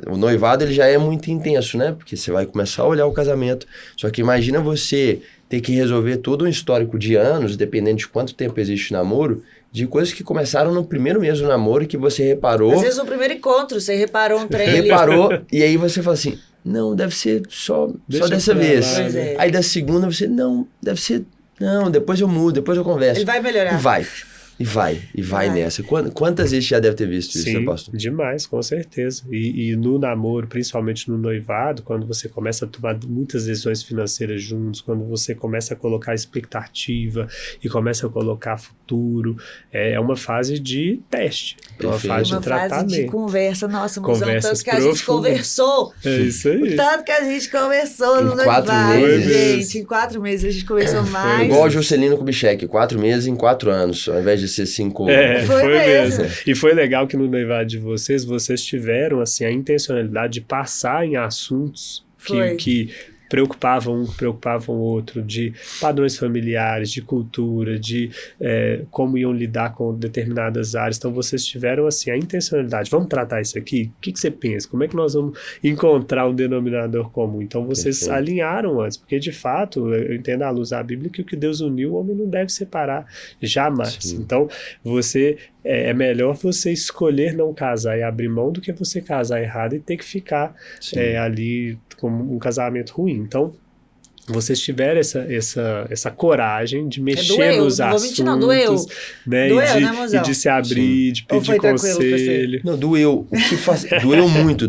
O noivado ele já é muito intenso, né? Porque você vai começar a olhar o casamento. Só que imagina você ter que resolver todo um histórico de anos, dependendo de quanto tempo existe namoro, de coisas que começaram no primeiro mês do namoro e que você reparou. Às vezes no primeiro encontro, você reparou um trem ali. Reparou, e aí você fala assim, não, deve ser só Deixa dessa pra vez. lá, Pois é. Aí da segunda você, não, deve ser, não, depois eu mudo, depois eu converso. Ele vai melhorar. E vai Vai. nessa. Quantas vezes você já deve ter visto isso, né, Sim, pastor? demais, com certeza. E no namoro, principalmente no noivado, quando você começa a tomar muitas decisões financeiras juntos, quando você começa a colocar expectativa e começa a colocar futuro, é uma fase de teste, é uma Perfeito. fase de Uma fase de tratamento. conversa. Nossa, musão, Conversas tanto que a gente profundas. conversou. É isso aí. Tanto que a gente conversou no Em 4 noivado, meses. gente. Em 4 meses a gente conversou mais. Igual o Juscelino Kubitschek, 4 meses em 4 anos, ao invés de ser 5. Foi mesmo. E foi legal que no noivado de vocês tiveram assim, a intencionalidade de passar em assuntos Foi. que preocupavam um, preocupavam o outro, de padrões familiares, de cultura, de como iam lidar com determinadas áreas. Então vocês tiveram assim a intencionalidade, vamos tratar isso aqui? O que você pensa? Como é que nós vamos encontrar um denominador comum? Então vocês Perfeito. alinharam antes, porque de fato, eu entendo à luz da Bíblia que o que Deus uniu, o homem não deve separar jamais. Sim. Então é melhor você escolher não casar e abrir mão do que você casar errado e ter que ficar Sim. ali como um casamento ruim. Então, vocês tiveram essa coragem de mexer doeu, nos não vou assuntos, mentir, não, doeu. né? Doeu, e, né, de, mozão? e de se abrir, de Ou pedir foi tranquilo pra você? conselho. Não, doeu. Doeu muito.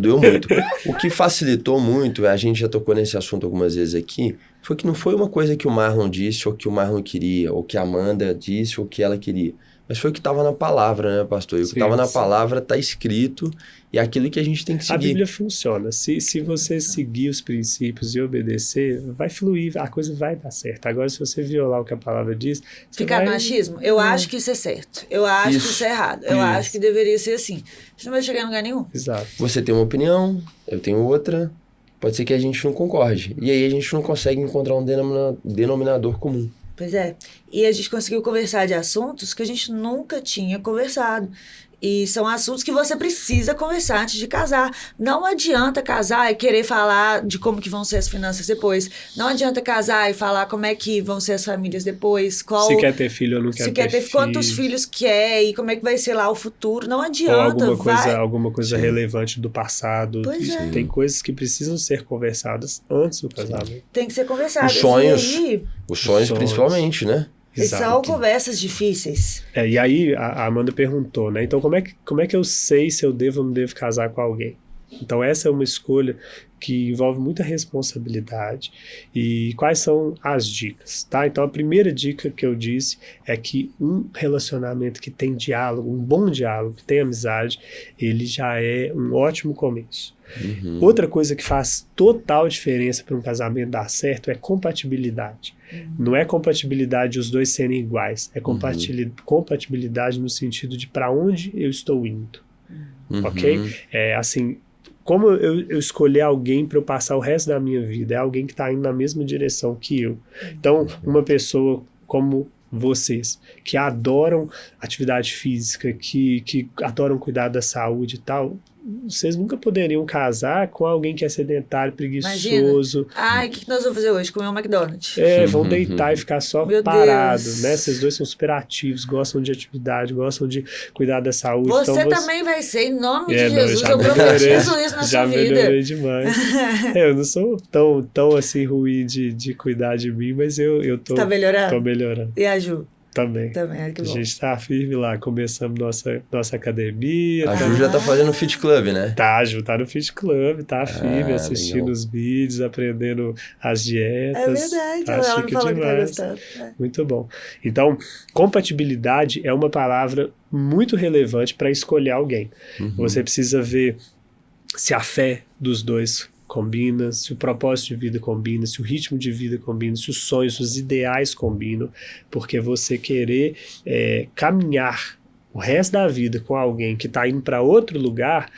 O que facilitou muito, a gente já tocou nesse assunto algumas vezes aqui, foi que não foi uma coisa que o Marlon disse, ou que o Marlon queria, ou que a Amanda disse, ou que ela queria. Mas foi o que estava na palavra, né, pastor? E o que Sim, estava na sim. palavra está escrito e é aquilo que a gente tem que A seguir. Bíblia funciona. Se você seguir os princípios e obedecer, vai fluir, a coisa vai dar certo. Agora, se você violar o que a palavra diz, você Ficar vai... no achismo? Eu acho que isso é certo. Eu acho que isso é errado. Eu Isso. acho que deveria ser assim. A gente não vai chegar em lugar nenhum. Exato. Você tem uma opinião, eu tenho outra, pode ser que a gente não concorde. E aí a gente não consegue encontrar um denominador comum. Pois é. E a gente conseguiu conversar de assuntos que a gente nunca tinha conversado. E são assuntos que você precisa conversar antes de casar. Não adianta casar e querer falar de como que vão ser as finanças depois. Não adianta casar e falar como é que vão ser as famílias depois. Se quer ter filho ou não quer se quer ter filho. quantos filhos quer e como é que vai ser lá o futuro. Não Ou adianta. alguma coisa Sim. relevante do passado. Pois é. Tem coisas que precisam ser conversadas antes do casamento. Tem que ser conversado. Os sonhos. E aí, Os sonhos Sonhos. principalmente, né? são conversas difíceis. E aí a Amanda perguntou, né? Então como é que eu sei se eu devo ou não devo casar com alguém? Então essa é uma escolha que envolve muita responsabilidade. E quais são as dicas, tá? Então a primeira dica que eu disse é que um relacionamento que tem diálogo, um bom diálogo, que tem amizade, ele já é um ótimo começo. Outra coisa que faz total diferença para um casamento dar certo é compatibilidade. Não é compatibilidade os dois serem iguais, é compatibilidade no sentido de para onde eu estou indo, ok? É assim, como eu escolher alguém para eu passar o resto da minha vida, é alguém que está indo na mesma direção que eu. Então, uma pessoa como vocês, que adoram atividade física, que adoram cuidar da saúde e tal, vocês nunca poderiam casar com alguém que é sedentário, preguiçoso. Ai, o que nós vamos fazer hoje? Comer um McDonald's. Vão deitar e ficar só Meu parado, Deus. né? Vocês dois são super ativos, gostam de atividade, gostam de cuidar da saúde. Você então também vai ser, em nome de não, Jesus. já Eu melhorei, profetizo isso na já sua vida. melhorei demais. Eu não sou tão assim ruim de cuidar de mim, mas eu tô, Tá melhorando? tô melhorando E a Ju? também. Também, que A bom. gente tá firme lá, começamos nossa academia. A Ju já tá fazendo Fit Club, né? Tá, Ju, tá no Fit Club, tá firme, assistindo legal. os vídeos, aprendendo as dietas. É verdade, Tá ela me chique falou que tá demais. gostando. É. Muito bom. Então, compatibilidade é uma palavra muito relevante para escolher alguém. Você precisa ver se a fé dos dois combina, se o propósito de vida combina, se o ritmo de vida combina, se os sonhos, os ideais combinam, porque você querer caminhar o resto da vida com alguém que está indo para outro lugar,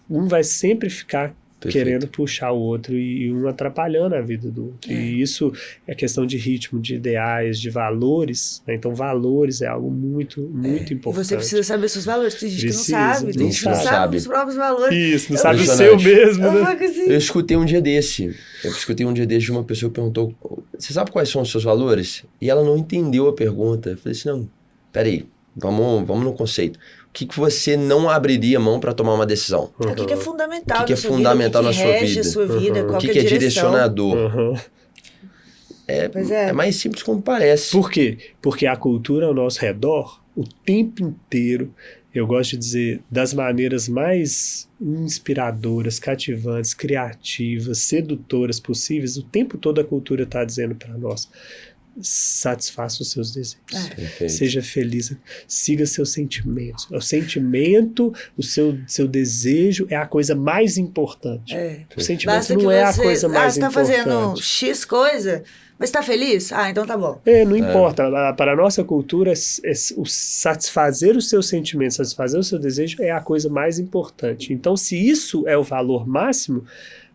um vai sempre ficar querendo puxar o outro e um atrapalhando a vida do outro. E isso é questão de ritmo, de ideais, de valores, né? Então, valores é algo muito, muito importante. E você precisa saber seus valores. Tem gente que não sabe, tem gente que não sabe. sabe os próprios valores. Isso, não sabe o seu mesmo, né? Eu escutei um dia desse de uma pessoa que perguntou, você sabe quais são os seus valores? E ela não entendeu a pergunta. Eu falei assim, não, peraí, vamos no conceito. O que você não abriria mão para tomar uma decisão? O que é fundamental, o que é fundamental na sua vida? A sua vida, O qual que é é direcionador? Pois É mais simples como parece. Por quê? Porque a cultura ao nosso redor, o tempo inteiro, eu gosto de dizer, das maneiras mais inspiradoras, cativantes, criativas, sedutoras possíveis, o tempo todo a cultura está dizendo para nós: satisfaça os seus desejos, seja feliz, siga seus sentimentos. O sentimento, o seu desejo é a coisa mais importante. O sentimento basta não é a coisa mais importante. Você está fazendo importante. X coisa, mas está feliz? Ah, então tá bom. Não importa. Para a nossa cultura, o satisfazer os seus sentimentos, satisfazer o seu desejo é a coisa mais importante. Então, se isso é o valor máximo,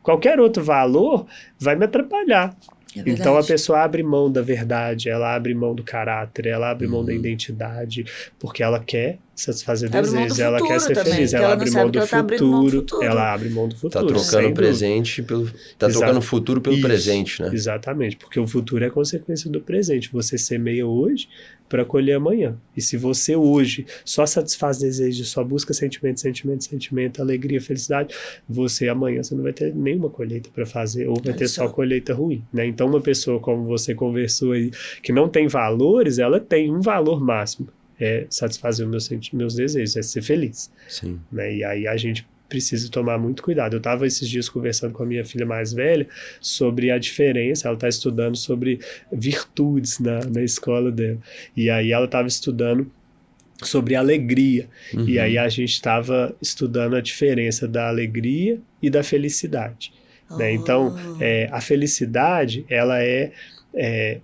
qualquer outro valor vai me atrapalhar. Então a pessoa abre mão da verdade, ela abre mão do caráter, ela abre mão da identidade, porque ela quer satisfazer desejos, ela quer ser também, feliz, ela abre mão do futuro, ela abre mão do futuro. Tá trocando o presente trocando o futuro pelo presente, né? Exatamente, porque o futuro é consequência do presente. Você semeia hoje para colher amanhã. E se você hoje só satisfaz desejos, só busca sentimento, alegria, felicidade, você amanhã você não vai ter nenhuma colheita para fazer, ou vai ter só colheita ruim, né? Então uma pessoa, como você conversou aí, que não tem valores, ela tem um valor máximo, é satisfazer os meus desejos, é ser feliz. Sim. Né? E aí a gente precisa tomar muito cuidado. Eu estava esses dias conversando com a minha filha mais velha sobre a diferença, ela está estudando sobre virtudes na escola dela, e aí ela estava estudando sobre alegria, e aí a gente estava estudando a diferença da alegria e da felicidade. Né? Então, a felicidade, ela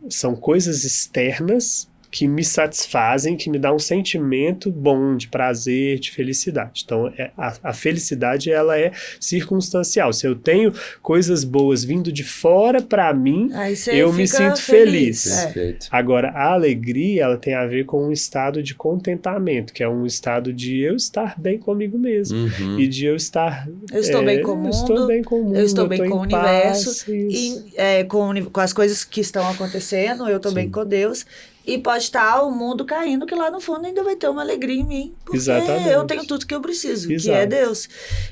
são coisas externas que me satisfazem, que me dá um sentimento bom de prazer, de felicidade. Então, a felicidade, ela é circunstancial. Se eu tenho coisas boas vindo de fora para mim, eu me sinto feliz. Agora, a alegria, ela tem a ver com um estado de contentamento, que é um estado de eu estar bem comigo mesmo. E de eu estar... Eu estou bem com o mundo, eu estou bem com o universo, e com as coisas que estão acontecendo, eu estou bem com Deus. E pode estar o mundo caindo, que lá no fundo ainda vai ter uma alegria em mim. Porque eu tenho tudo que eu preciso, que é Deus.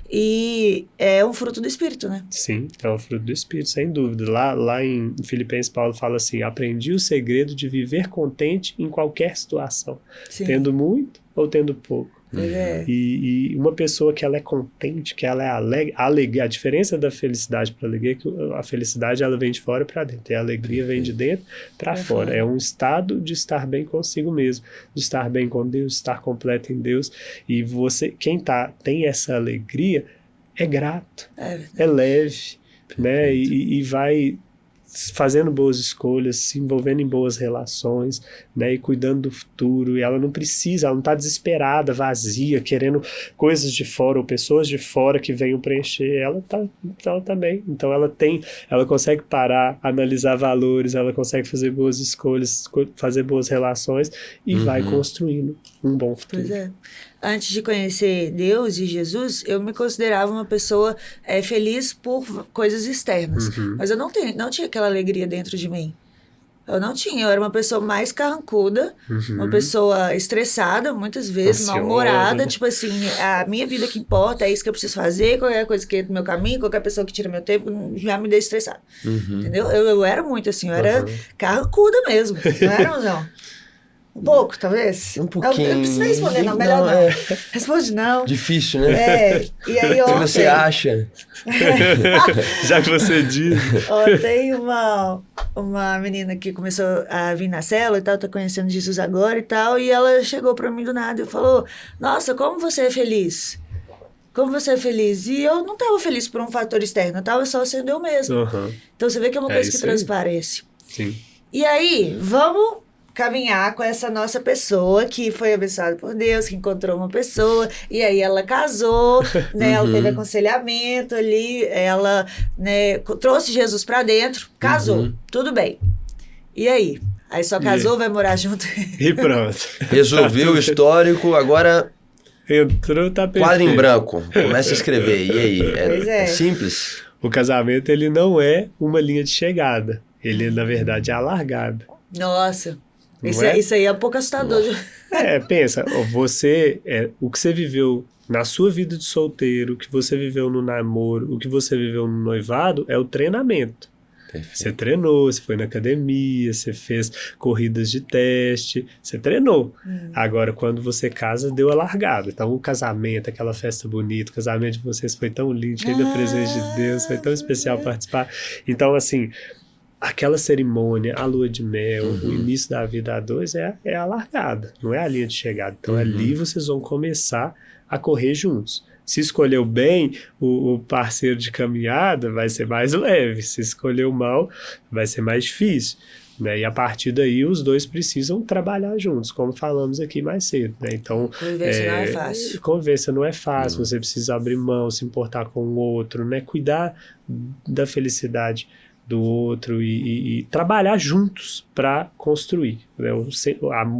E é um fruto do Espírito, né? Sim, é um fruto do Espírito, sem dúvida. Lá em Filipenses, Paulo fala assim: aprendi o segredo de viver contente em qualquer situação. Sim. Tendo muito ou tendo pouco. E uma pessoa que ela é contente, que ela é alegre, a diferença da felicidade para a alegria é que a felicidade ela vem de fora para dentro, e a alegria vem de dentro para fora. É um estado de estar bem consigo mesmo, de estar bem com Deus, de estar completo em Deus. E você, quem tem essa alegria, é grato, é leve, né? E vai fazendo boas escolhas, se envolvendo em boas relações, né, e cuidando do futuro. E ela não está desesperada, vazia, querendo coisas de fora ou pessoas de fora que venham preencher. Ela tá bem. Então ela consegue parar, analisar valores, ela consegue fazer boas escolhas, fazer boas relações e vai construindo um bom futuro. Pois é. Antes de conhecer Deus e Jesus, eu me considerava uma pessoa feliz por coisas externas. Mas eu não tinha aquela alegria dentro de mim. Eu não tinha. Eu era uma pessoa mais carrancuda, uma pessoa estressada, muitas vezes, mal-humorada. Né? Tipo assim, a minha vida que importa, é isso que eu preciso fazer, qualquer coisa que entra no meu caminho, qualquer pessoa que tira meu tempo, já me deixa estressada. Entendeu? Eu era muito assim, eu era carrancuda mesmo. Não era, não. Um pouco, talvez? Um pouquinho. Eu preciso responder, não. Melhor não. Responde não. Difícil, né? E aí ontem... Se você acha. Já que você diz. Ontem uma menina que começou a vir na célula e tal, tá conhecendo Jesus agora e tal, e ela chegou pra mim do nada e falou: nossa, como você é feliz? Como você é feliz? E eu não tava feliz por um fator externo, eu tava só sendo eu mesma. Então você vê que é uma coisa que transparece. Sim. E aí, vamos caminhar com essa nossa pessoa que foi abençoada por Deus, que encontrou uma pessoa, e aí ela casou, né? Ela teve aconselhamento ali, ela, né, trouxe Jesus pra dentro, casou, tudo bem. E aí? Aí só casou, vai morar junto? E pronto. Resolveu o histórico, agora Entrou, tá perfeito. quadro em branco, começa a escrever. E aí? Pois é. É simples? O casamento, ele não é uma linha de chegada. Ele, na verdade, é a largada. Nossa, Não isso aí é um pouco assustador. Pensa, o que você viveu na sua vida de solteiro, o que você viveu no namoro, o que você viveu no noivado, é o treinamento. Perfeito. Você treinou, você foi na academia, você fez corridas de teste, você treinou. Agora, quando você casa, deu a largada. Então, o casamento, aquela festa bonita, o casamento de vocês foi tão lindo, cheio da presença de Deus, foi tão especial participar. Então, assim, aquela cerimônia, a lua de mel, o início da vida a dois é a largada, não é a linha de chegada. Então, ali vocês vão começar a correr juntos. Se escolheu bem o parceiro de caminhada, vai ser mais leve. Se escolheu mal, vai ser mais difícil. Né? E a partir daí, os dois precisam trabalhar juntos, como falamos aqui mais cedo. Né? Então, Convivência não é fácil. Convivência não é fácil. Você precisa abrir mão, se importar com o outro, né? Cuidar da felicidade do outro e trabalhar juntos para construir. Né?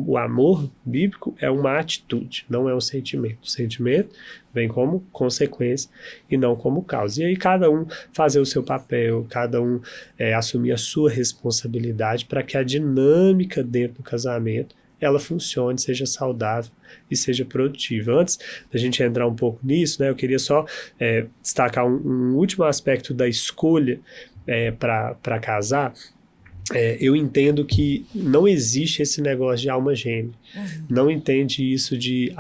O amor bíblico é uma atitude, não é um sentimento. O sentimento vem como consequência e não como causa. E aí cada um fazer o seu papel, cada um assumir a sua responsabilidade para que a dinâmica dentro do casamento ela funcione, seja saudável e seja produtiva. Antes da gente entrar um pouco nisso, né, eu queria só destacar um último aspecto da escolha para casar. Eu entendo que não existe esse negócio de alma gêmea. Não entende isso de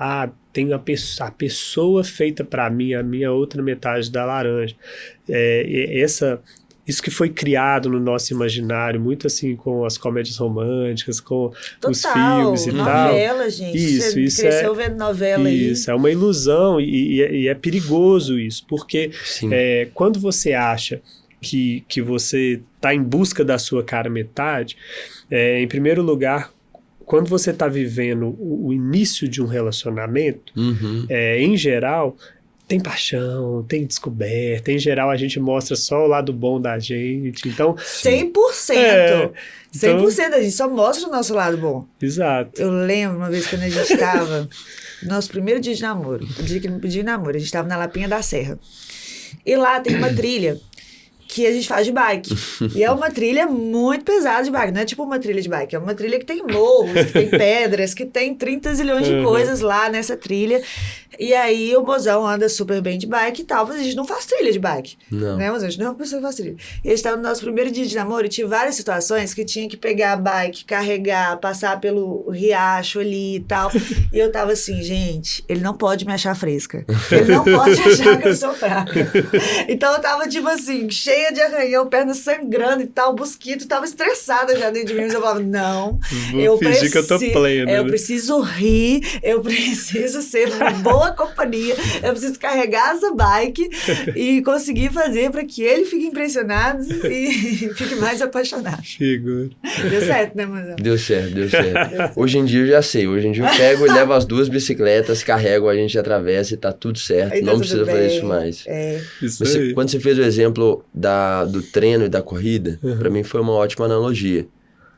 tem a pessoa feita para mim, a minha outra metade da laranja. Isso que foi criado no nosso imaginário, muito assim com as comédias românticas, com os filmes e tal. Novela, gente. Isso cresceu vendo novela aí. Isso, é uma ilusão e é perigoso isso, porque quando você acha que você está em busca da sua cara metade, em primeiro lugar, quando você está vivendo o início de um relacionamento, em geral, tem paixão, tem descoberta, em geral a gente mostra só o lado bom da gente, então... 100%! 100% a gente só mostra o nosso lado bom. Exato. Eu lembro uma vez quando a gente estava, nosso primeiro dia de namoro, o dia que ele me pediu namoro, a gente estava na Lapinha da Serra. E lá tem uma trilha que a gente faz de bike. E é uma trilha muito pesada de bike. Não é tipo uma trilha de bike. É uma trilha que tem morros, que tem pedras, que tem 30 zilhões de coisas lá nessa trilha. E aí o mozão anda super bem de bike e tal, mas a gente não faz trilha de bike. Não. Né? Mas a gente não é uma pessoa que faz trilha. E a gente estava no nosso primeiro dia de namoro e tinha várias situações que tinha que pegar a bike, carregar, passar pelo riacho ali e tal. E eu tava assim, gente, ele não pode me achar fresca. Ele não pode achar que eu sou fraca. Então eu tava tipo assim, cheia de arranhão, perna sangrando e tal, mosquito, tava estressada já dentro de mim, mas eu falava, não, eu fingir que eu tô plena, eu né? preciso rir, eu preciso ser uma boa companhia, eu preciso carregar essa bike e conseguir fazer para que ele fique impressionado e fique mais apaixonado. Figura. Deu certo, né, Manzão? Deu certo. Hoje em dia eu já sei, hoje em dia eu pego e levo as duas bicicletas, carrego, a gente atravessa e tá tudo certo, Aí tá não tudo precisa bem. fazer isso mais. Isso aí. Quando você fez o exemplo do treino e da corrida, pra mim foi uma ótima analogia.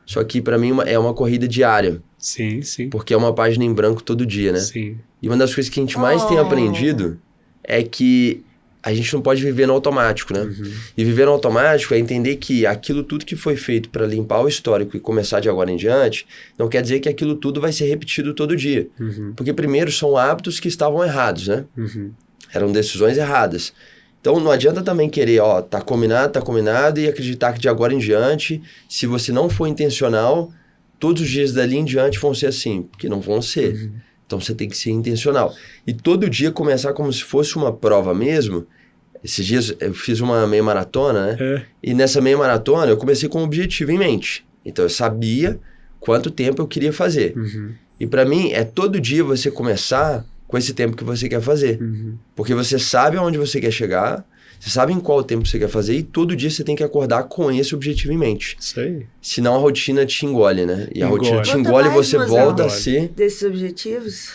Só que pra mim é uma corrida diária, Sim, sim. porque é uma página em branco todo dia, né? Sim. E uma das coisas que a gente mais tem aprendido é que a gente não pode viver no automático, né? E viver no automático é entender que aquilo tudo que foi feito para limpar o histórico e começar de agora em diante, não quer dizer que aquilo tudo vai ser repetido todo dia. Porque primeiro são hábitos que estavam errados, né? Eram decisões erradas. Então não adianta também querer, tá combinado, e acreditar que de agora em diante, se você não for intencional, todos os dias dali em diante vão ser assim, porque não vão ser. Então você tem que ser intencional. E todo dia começar como se fosse uma prova mesmo. Esses dias eu fiz uma meia maratona, né? E nessa meia maratona eu comecei com um objetivo em mente. Então eu sabia quanto tempo eu queria fazer. E para mim é todo dia você começar com esse tempo que você quer fazer. Porque você sabe aonde você quer chegar, Você sabe em qual tempo você quer fazer e todo dia você tem que acordar com esse objetivo em mente. Isso aí. Senão a rotina te engole, né? E a rotina te Conta engole e mais, você mozão, volta a ser... desses objetivos.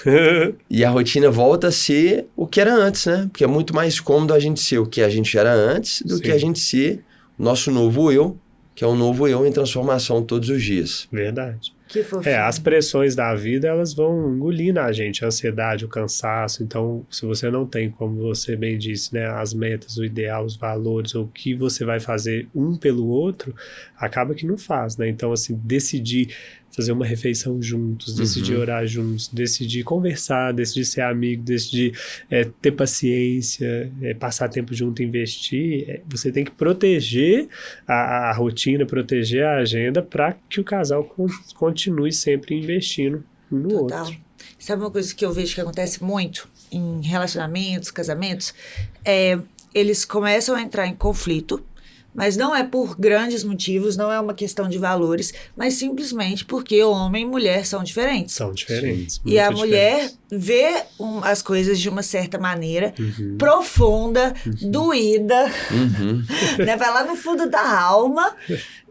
E a rotina volta a ser o que era antes, né? Porque é muito mais cômodo a gente ser o que a gente era antes do Sim. que a gente ser o nosso novo eu, que é um novo eu em transformação todos os dias. Verdade. Que fofinho. As pressões da vida, elas vão engolir na gente, a ansiedade, o cansaço. Então, se você não tem, como você bem disse, né, as metas, o ideal, os valores, o que você vai fazer um pelo outro, acaba que não faz, né? Então, assim, decidir fazer uma refeição juntos, decidir orar juntos, decidir conversar, decidir ser amigo, decidir ter paciência, passar tempo junto, investir. Você tem que proteger a rotina, proteger a agenda para que o casal continue sempre investindo um no Total. outro. Sabe uma coisa que eu vejo que acontece muito em relacionamentos, casamentos? Eles começam a entrar em conflito, mas não é por grandes motivos, não é uma questão de valores, mas simplesmente porque homem e mulher são diferentes. São diferentes. E a muito mulher diferentes. vê as coisas de uma certa maneira, profunda, doída, né? Vai lá no fundo da alma.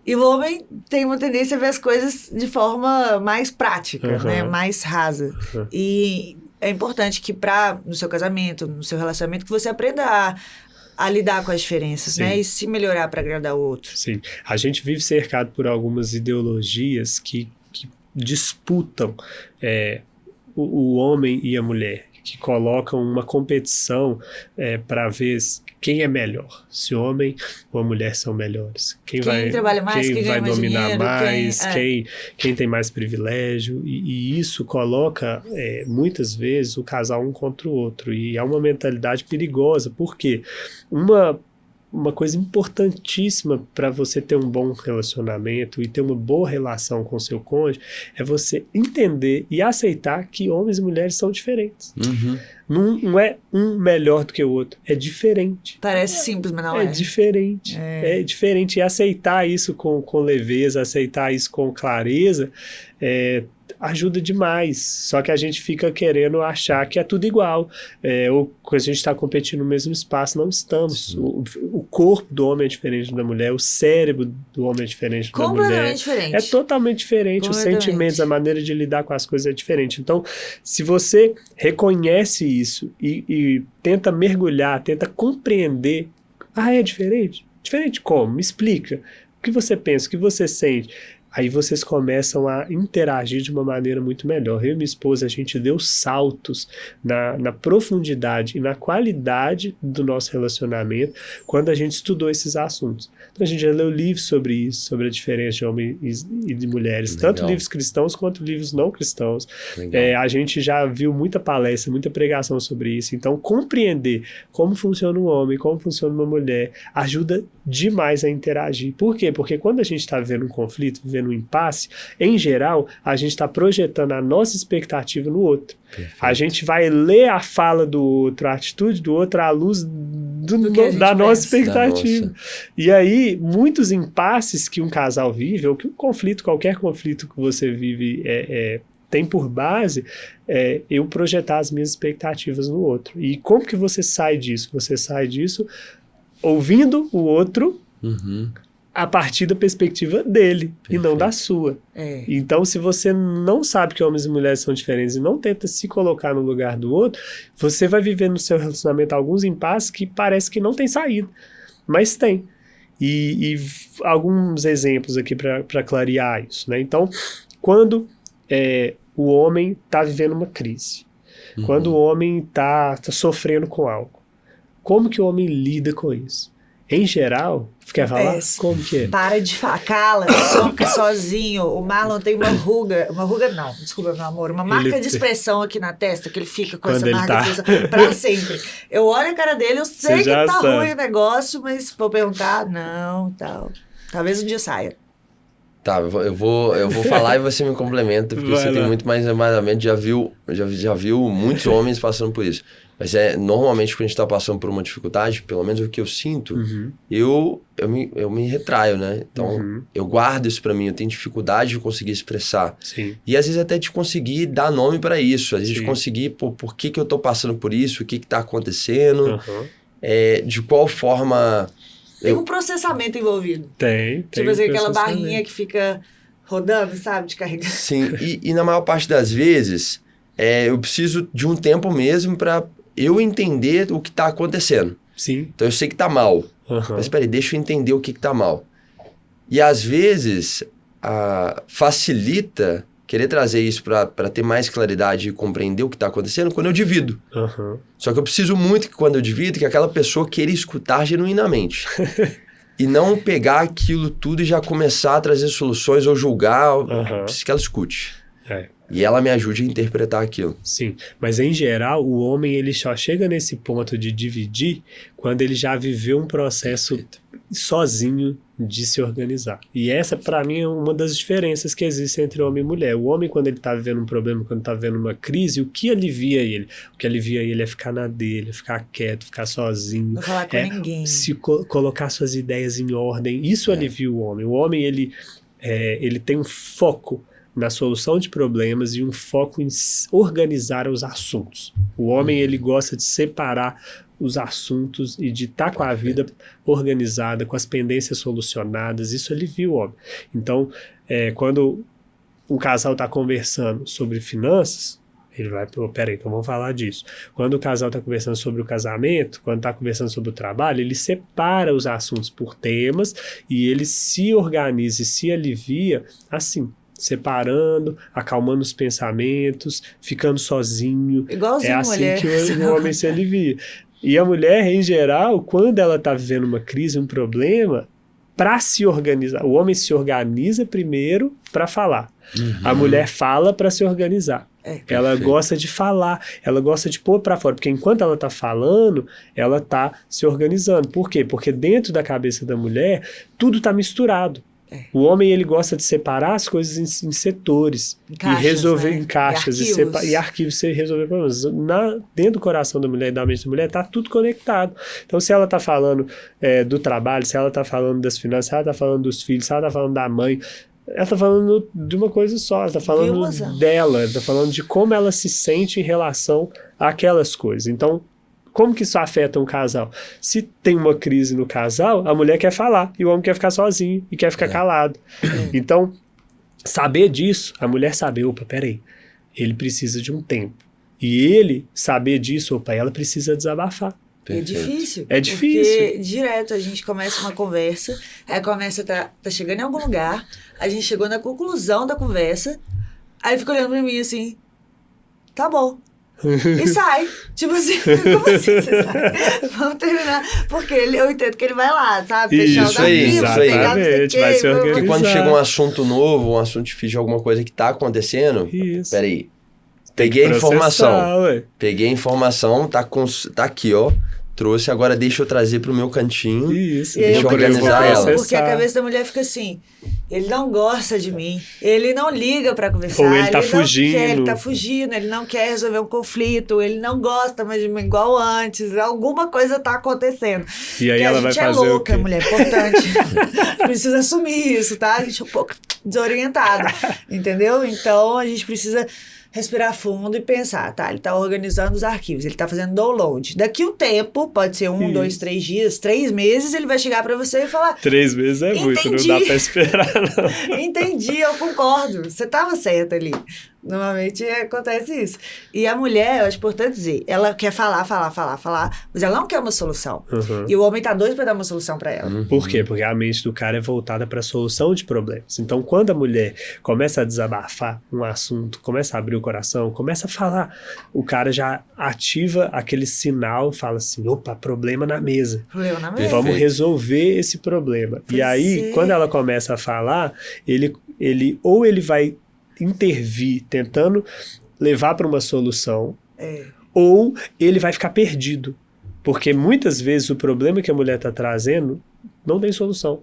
E o homem tem uma tendência a ver as coisas de forma mais prática, né? Mais rasa. E é importante que no seu casamento, no seu relacionamento, que você aprenda a lidar com as diferenças, Sim. né? E se melhorar para agradar o outro. Sim. A gente vive cercado por algumas ideologias que disputam o homem e a mulher, que colocam uma competição para ver quem é melhor, se o homem ou a mulher são melhores. Quem trabalha mais, quem vai ganha mais dominar dinheiro, mais, quem tem mais privilégio. E isso coloca, muitas vezes, o casal um contra o outro. E é uma mentalidade perigosa, porque uma coisa importantíssima para você ter um bom relacionamento e ter uma boa relação com seu cônjuge é você entender e aceitar que homens e mulheres são diferentes. Não é um melhor do que o outro, é diferente. Parece simples, mas não é. É diferente. É diferente. E aceitar isso com leveza, aceitar isso com clareza, ajuda demais. Só que a gente fica querendo achar que é tudo igual. Ou que a gente está competindo no mesmo espaço. Não estamos. O corpo do homem é diferente da mulher, o cérebro do homem é diferente da mulher. Completamente diferente. É totalmente diferente. Os sentimentos, a maneira de lidar com as coisas é diferente. Então, se você reconhece isso e tenta mergulhar, tenta compreender, é diferente? Diferente como? Me explica. O que você pensa, o que você sente? Aí vocês começam a interagir de uma maneira muito melhor. Eu e minha esposa, a gente deu saltos na profundidade e na qualidade do nosso relacionamento quando a gente estudou esses assuntos. Então a gente já leu livros sobre isso, sobre a diferença de homens e de mulheres, Legal. tanto livros cristãos quanto livros não cristãos. Legal. A gente já viu muita palestra, muita pregação sobre isso. Então compreender como funciona um homem, como funciona uma mulher, ajuda demais a interagir. Por quê? Porque quando a gente está vivendo um conflito, vivendo um impasse, em geral, a gente está projetando a nossa expectativa no outro. Perfeito. A gente vai ler a fala do outro, a atitude do outro à luz da nossa expectativa. Da nossa. E aí, muitos impasses que um casal vive, ou que um conflito, qualquer conflito que você vive tem por base eu projetar as minhas expectativas no outro. E como que você sai disso? Você sai disso ouvindo o outro a partir da perspectiva dele. Perfeito. E não da sua. Então, se você não sabe que homens e mulheres são diferentes e não tenta se colocar no lugar do outro, você vai viver no seu relacionamento alguns impasses que parece que não tem saída, mas tem. E alguns exemplos aqui para clarear isso, né? Então, quando o homem está vivendo uma crise, quando o homem está sofrendo com algo, como que o homem lida com isso? Em geral, quer falar? Como que é? Para de falar, cala, fica sozinho. O Marlon tem uma ruga não, desculpa, meu amor, uma marca de expressão aqui na testa, que ele fica com essa marca de expressão pra sempre. Eu olho a cara dele, eu sei que tá ruim o negócio, mas vou perguntar, não, tal. Talvez um dia saia. Tá, eu vou falar e você me complementa, porque você tem muito mais embasamento, já viu muitos homens passando por isso. Mas normalmente quando a gente tá passando por uma dificuldade, pelo menos o que eu sinto, eu me retraio, né? Então, eu guardo isso pra mim, eu tenho dificuldade de conseguir expressar. Sim. E às vezes até de conseguir dar nome pra isso, às vezes de conseguir, por que eu tô passando por isso, o que tá acontecendo. de qual forma... Tem um processamento envolvido. Tem Tipo assim, aquela processamento. barrinha que fica rodando, sabe? De carregar. Sim, e na maior parte das vezes, eu preciso de um tempo mesmo para eu entender o que está acontecendo. Sim. Então eu sei que está mal. Uhum. Mas peraí, deixa eu entender o que está mal. E às vezes, facilita querer trazer isso para ter mais claridade e compreender o que está acontecendo quando eu divido. Uhum. Só que eu preciso muito que quando eu divido, que aquela pessoa queira escutar genuinamente. E não pegar aquilo tudo e já começar a trazer soluções ou julgar. Preciso que ela escute. E ela me ajude a interpretar aquilo. Sim, mas em geral o homem ele só chega nesse ponto de dividir quando ele já viveu um processo sozinho de se organizar. E essa para mim é uma das diferenças que existe entre homem e mulher. O homem, quando ele está vivendo um problema, quando está vivendo uma crise, o que alivia ele? O que alivia ele é ficar na dele, é ficar quieto, ficar sozinho. Não falar com ninguém. Se colocar suas ideias em ordem. Isso alivia o homem. O homem ele tem um foco na solução de problemas e um foco em organizar os assuntos. O homem ele gosta de separar os assuntos e de estar com a vida organizada, com as pendências solucionadas. Isso alivia o homem. Então, quando um casal está conversando sobre finanças, ele vai, peraí, então vamos falar disso. Quando o casal está conversando sobre o casamento, quando está conversando sobre o trabalho, ele separa os assuntos por temas e ele se organiza e se alivia assim, separando, acalmando os pensamentos, ficando sozinho. Igualzinho é assim mulher. que o homem se alivia. E a mulher, em geral, quando ela está vivendo uma crise, um problema, para se organizar, o homem se organiza primeiro para falar. A mulher fala para se organizar. Ela Perfeito. gosta de falar, ela gosta de pôr para fora, porque enquanto ela está falando, ela está se organizando. Por quê? Porque dentro da cabeça da mulher, tudo está misturado. O homem ele gosta de separar as coisas em setores Caixas, e resolver né? em caixas e arquivos e resolver problemas. Dentro do coração da mulher e da mente da mulher está tudo conectado. Então, se ela está falando do trabalho, se ela está falando das finanças, se ela está falando dos filhos, se ela está falando da mãe, ela está falando de uma coisa só, ela está falando dela, ela está falando de como ela se sente em relação àquelas coisas. Então, como que isso afeta um casal? Se tem uma crise no casal, a mulher quer falar e o homem quer ficar sozinho e quer ficar calado. Então, saber disso, a mulher saber, opa, peraí, ele precisa de um tempo. E ele saber disso, opa, ela precisa desabafar. É difícil. É difícil. Porque direto a gente começa uma conversa, aí a conversa tá chegando em algum lugar, a gente chegou na conclusão da conversa, aí fica olhando pra mim assim, tá bom. E sai. Tipo assim, como assim você sai? Vamos terminar. Porque eu entendo que ele vai lá, sabe? Fechar os Isso aí, arquivos, isso aí. pegar não sei o quê. Vai se organizar. Porque quando chega um assunto novo, um assunto difícil, alguma coisa que tá acontecendo, peraí, peguei a informação. Peguei a informação, tá aqui, ó. Trouxe, agora deixa eu trazer pro meu cantinho. Isso, e aí deixa eu organizar ela. Porque a cabeça da mulher fica assim, ele não gosta de mim, ele não liga pra conversar. Ou ele tá não fugindo. Quer, ele tá fugindo, ele não quer resolver um conflito, ele não gosta mais de mim igual antes, alguma coisa tá acontecendo. E aí que ela a vai gente fazer é louca, o quê? mulher, é importante. Precisa assumir isso, tá? A gente é um pouco desorientada, entendeu? Então a gente precisa respirar fundo e pensar, tá? Ele tá organizando os arquivos, ele tá fazendo download. Daqui um tempo, pode ser 1, 2, 3 dias, 3 meses, ele vai chegar pra você e falar... 3 meses é muito, não dá pra esperar, não. Entendi, eu concordo. Você tava certa ali. Normalmente acontece isso. E a mulher, eu acho importante dizer, ela quer falar, mas ela não quer uma solução. E o homem tá doido pra dar uma solução pra ela. Por quê? Porque a mente do cara é voltada pra solução de problemas. Então, quando a mulher começa a desabafar um assunto, começa a abrir o coração, começa a falar, o cara já ativa aquele sinal, fala assim, opa, problema na mesa. Problema na mesa. Vamos resolver esse problema. E aí, quando ela começa a falar, ele vai intervir, tentando levar para uma solução, ou ele vai ficar perdido. Porque muitas vezes o problema que a mulher está trazendo não tem solução.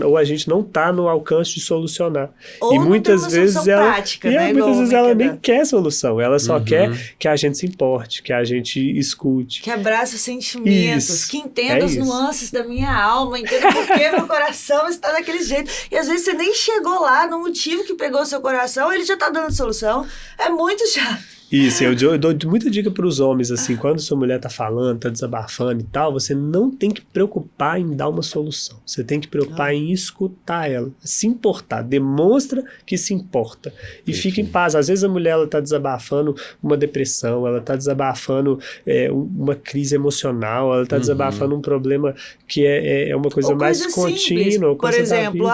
Ou a gente não está no alcance de solucionar. Ou e não muitas tem uma vezes solução ela, prática, né? muitas vezes ela nem dar. quer solução, ela só quer que a gente se importe, que a gente escute. Que abrace os sentimentos, Isso. que entenda as nuances da minha alma, entenda por que meu coração está daquele jeito. E às vezes você nem chegou lá no motivo que pegou o seu coração, ele já está dando solução. É muito chato. Isso, eu dou muita dica para os homens, assim, quando sua mulher tá falando, tá desabafando e tal, você não tem que preocupar em dar uma solução. Você tem que preocupar em escutar ela, se importar, demonstra que se importa e fica em paz. Às vezes a mulher, ela tá desabafando uma depressão, ela tá desabafando uma crise emocional, ela tá desabafando um problema que é uma coisa mais contínua. Por exemplo,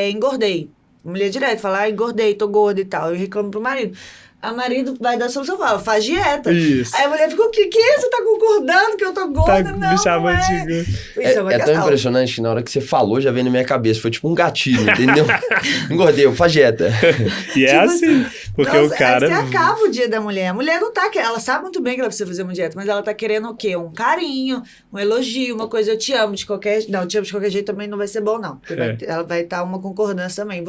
engordei. Mulher direto fala, engordei, tô gorda e tal. Eu reclamo pro marido. A marido vai dar solução, fala, faz dieta. Isso. Aí a mulher ficou, o que é? Você tá concordando que eu tô gorda? Não, me chamando não de É tão impressionante que na hora que você falou, já veio na minha cabeça. Foi tipo um gatilho, entendeu? Engordei, faz dieta. E é assim, porque o cara... Você acaba o dia da mulher. A mulher não tá... Ela sabe muito bem que ela precisa fazer uma dieta, mas ela tá querendo o quê? Um carinho, um elogio, uma coisa, eu te amo de qualquer... Não, te amo de qualquer jeito também não vai ser bom, não. Ela vai estar uma concordância também.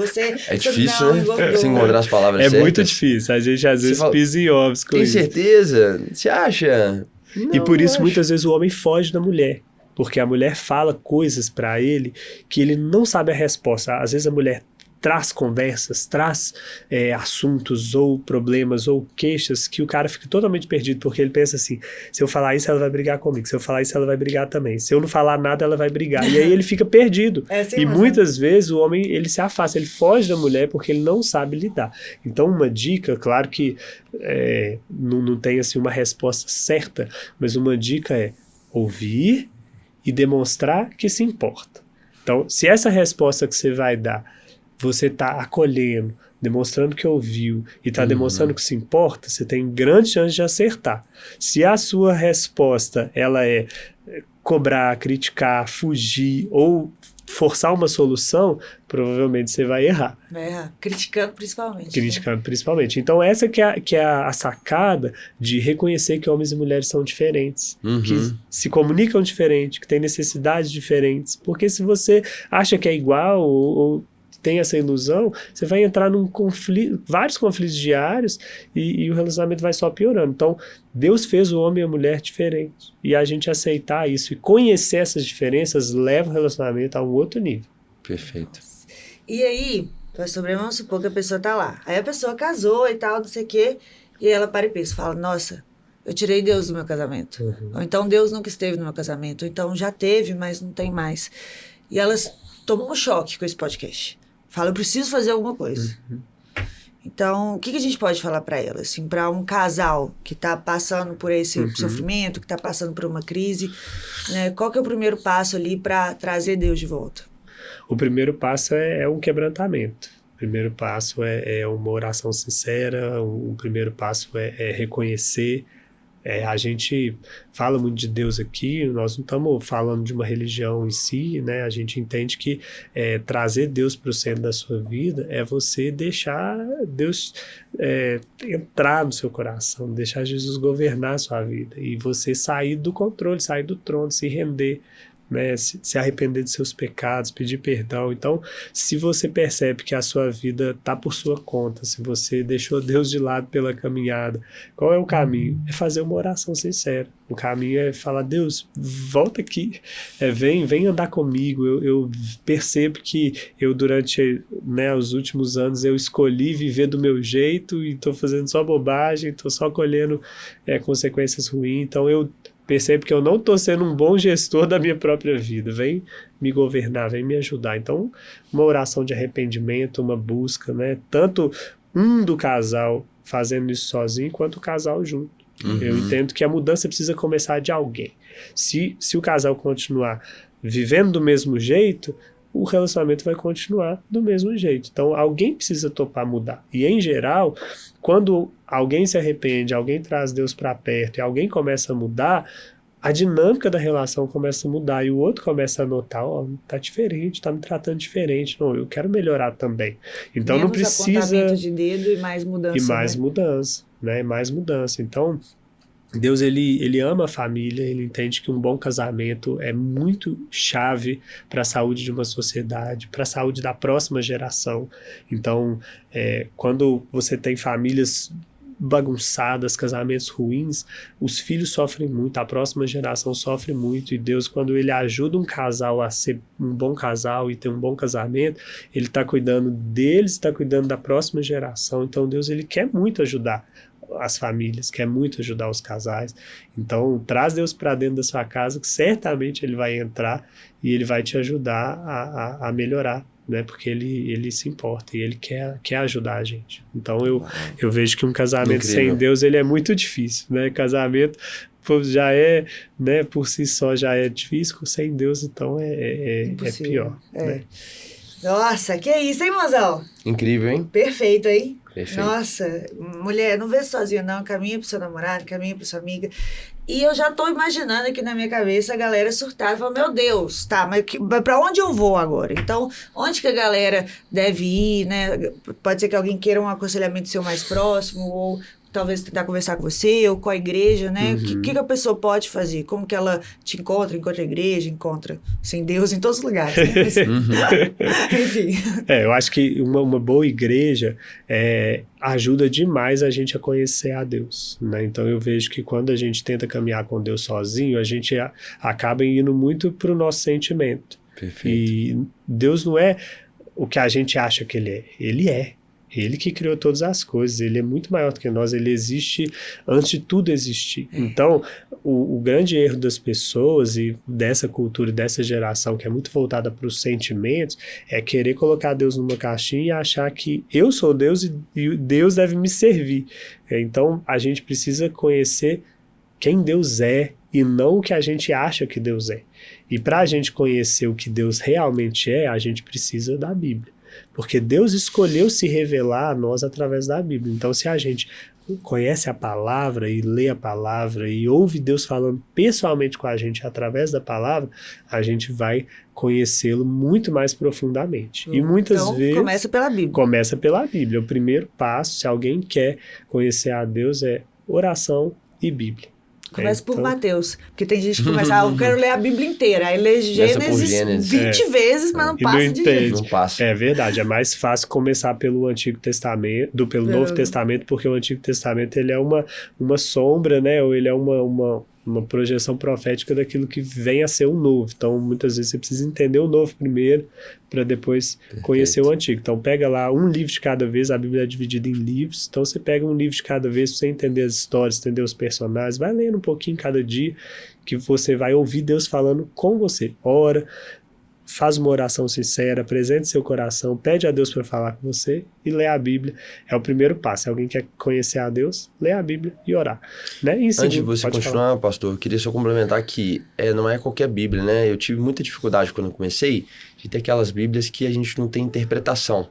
É difícil, né? Você encontrar as palavras certas. É muito difícil. A gente às vezes pisa em ovos com isso. Tem certeza? Você acha? Não, e por isso muitas vezes o homem foge da mulher. Porque a mulher fala coisas pra ele que ele não sabe a resposta. Às vezes a mulher traz conversas, traz assuntos ou problemas ou queixas que o cara fica totalmente perdido, porque ele pensa assim, se eu falar isso ela vai brigar comigo, se eu falar isso ela vai brigar também, se eu não falar nada ela vai brigar, e aí ele fica perdido. E muitas vezes o homem ele se afasta, ele foge da mulher porque ele não sabe lidar. Então uma dica, claro que não tem assim uma resposta certa, mas uma dica é ouvir e demonstrar que se importa. Então, se essa resposta que você vai dar você está acolhendo, demonstrando que ouviu e está demonstrando que se importa, você tem grande chance de acertar. Se a sua resposta ela é cobrar, criticar, fugir ou forçar uma solução, provavelmente você vai errar. Vai errar. Criticando principalmente. Criticando principalmente. Então essa que é a sacada de reconhecer que homens e mulheres são diferentes, que se comunicam diferente, que têm necessidades diferentes. Porque se você acha que é igual ou tem essa ilusão, você vai entrar num conflito, vários conflitos diários e o relacionamento vai só piorando. Então, Deus fez o homem e a mulher diferentes. E a gente aceitar isso e conhecer essas diferenças leva o relacionamento a um outro nível. Perfeito. E aí, vamos supor que a pessoa tá lá. Aí a pessoa casou e tal, não sei o quê, e ela para e pensa, fala, nossa, eu tirei Deus do meu casamento. Ou então Deus nunca esteve no meu casamento. Ou então já teve, mas não tem mais. E elas tomam um choque com esse podcast. Fala, eu preciso fazer alguma coisa. Então, o que a gente pode falar para ela? Assim, para um casal que está passando por esse sofrimento, que está passando por uma crise, né? Qual que é o primeiro passo ali para trazer Deus de volta? O primeiro passo é um quebrantamento. O primeiro passo é uma oração sincera. O primeiro passo é reconhecer. A gente fala muito de Deus aqui, nós não estamos falando de uma religião em si, né? A gente entende que trazer Deus para o centro da sua vida é você deixar Deus entrar no seu coração, deixar Jesus governar a sua vida e você sair do controle, sair do trono, se render, né, se arrepender de seus pecados, pedir perdão. Então, se você percebe que a sua vida está por sua conta, se você deixou Deus de lado pela caminhada, qual é o caminho? É fazer uma oração sincera. O caminho é falar, Deus, volta aqui, vem andar comigo. Eu percebo que eu durante os últimos anos eu escolhi viver do meu jeito e estou fazendo só bobagem, estou só colhendo consequências ruins. Então eu percebo que eu não estou sendo um bom gestor da minha própria vida. Vem me governar, vem me ajudar. Então, uma oração de arrependimento, uma busca, né? Tanto do casal fazendo isso sozinho, quanto o casal junto. Eu entendo que a mudança precisa começar de alguém. Se o casal continuar vivendo do mesmo jeito, o relacionamento vai continuar do mesmo jeito. Então, alguém precisa topar mudar. E, em geral, quando alguém se arrepende, alguém traz Deus para perto e alguém começa a mudar, a dinâmica da relação começa a mudar e o outro começa a notar, tá diferente, tá me tratando diferente, não, eu quero melhorar também. Então, menos não precisa... apontamento de dedo e mais mudança. E mais mudança, né? Mais mudança. Então, Deus, ele ama a família, ele entende que um bom casamento é muito chave para a saúde de uma sociedade, para a saúde da próxima geração. Então, quando você tem famílias bagunçadas, casamentos ruins, os filhos sofrem muito, a próxima geração sofre muito, e Deus, quando ele ajuda um casal a ser um bom casal e ter um bom casamento, ele está cuidando deles, está cuidando da próxima geração. Então Deus, ele quer muito ajudar as famílias, quer muito ajudar os casais. Então, traz Deus para dentro da sua casa, que certamente Ele vai entrar e Ele vai te ajudar a melhorar, né? Porque ele se importa e Ele quer ajudar a gente. Então, eu vejo que um casamento Incrível. sem Deus, ele é muito difícil, né? Casamento já é, né, por si só já é difícil, sem Deus, então é pior. Né? Nossa, que isso, hein, mozão? Incrível, hein? Perfeito, hein? Perfeito. Nossa, mulher, não vê sozinha não, caminha pro seu namorado, caminha pro sua amiga. E eu já tô imaginando aqui na minha cabeça a galera surtada, falando, meu Deus, tá, mas pra onde eu vou agora? Então, onde que a galera deve ir, né? Pode ser que alguém queira um aconselhamento seu mais próximo, ou talvez tentar conversar com você, ou com a igreja, né? O que a pessoa pode fazer? Como que ela te encontra a igreja, encontra sem Deus em todos os lugares, né? Enfim. Eu acho que uma boa igreja ajuda demais a gente a conhecer a Deus, né? Então eu vejo que quando a gente tenta caminhar com Deus sozinho, a gente acaba indo muito pro nosso sentimento. Perfeito. E Deus não é o que a gente acha que Ele é. Ele é. Ele que criou todas as coisas, Ele é muito maior do que nós, Ele existe antes de tudo existir. Então, o grande erro das pessoas e dessa cultura, dessa geração que é muito voltada para os sentimentos, é querer colocar Deus numa caixinha e achar que eu sou Deus e Deus deve me servir. Então, a gente precisa conhecer quem Deus é e não o que a gente acha que Deus é. E para a gente conhecer o que Deus realmente é, a gente precisa da Bíblia. Porque Deus escolheu se revelar a nós através da Bíblia. Então, se a gente conhece a palavra e lê a palavra e ouve Deus falando pessoalmente com a gente através da palavra, a gente vai conhecê-lo muito mais profundamente. E muitas vezes... começa pela Bíblia. Começa pela Bíblia. O primeiro passo, se alguém quer conhecer a Deus, é oração e Bíblia. Começa por Mateus, porque tem gente que começa, eu quero ler a Bíblia inteira, aí lê Gênesis 20 vezes, mas não passa de Gênesis. Não passa. É verdade, é mais fácil começar pelo Antigo Testamento, pelo Novo Testamento, porque o Antigo Testamento ele é uma sombra, né, ou ele é uma projeção profética daquilo que vem a ser o novo. Então, muitas vezes você precisa entender o novo primeiro, para depois conhecer o antigo. Então, pega lá um livro de cada vez, a Bíblia é dividida em livros, então você pega um livro de cada vez para você entender as histórias, entender os personagens, vai lendo um pouquinho cada dia, que você vai ouvir Deus falando com você. Ora, faz uma oração sincera, apresente seu coração, pede a Deus para falar com você e lê a Bíblia. É o primeiro passo. Se alguém quer conhecer a Deus, lê a Bíblia e orar. Né? E Antes de você continuar, pastor, eu queria só complementar que não é qualquer Bíblia, né? Eu tive muita dificuldade quando eu comecei de ter aquelas Bíblias que a gente não tem interpretação.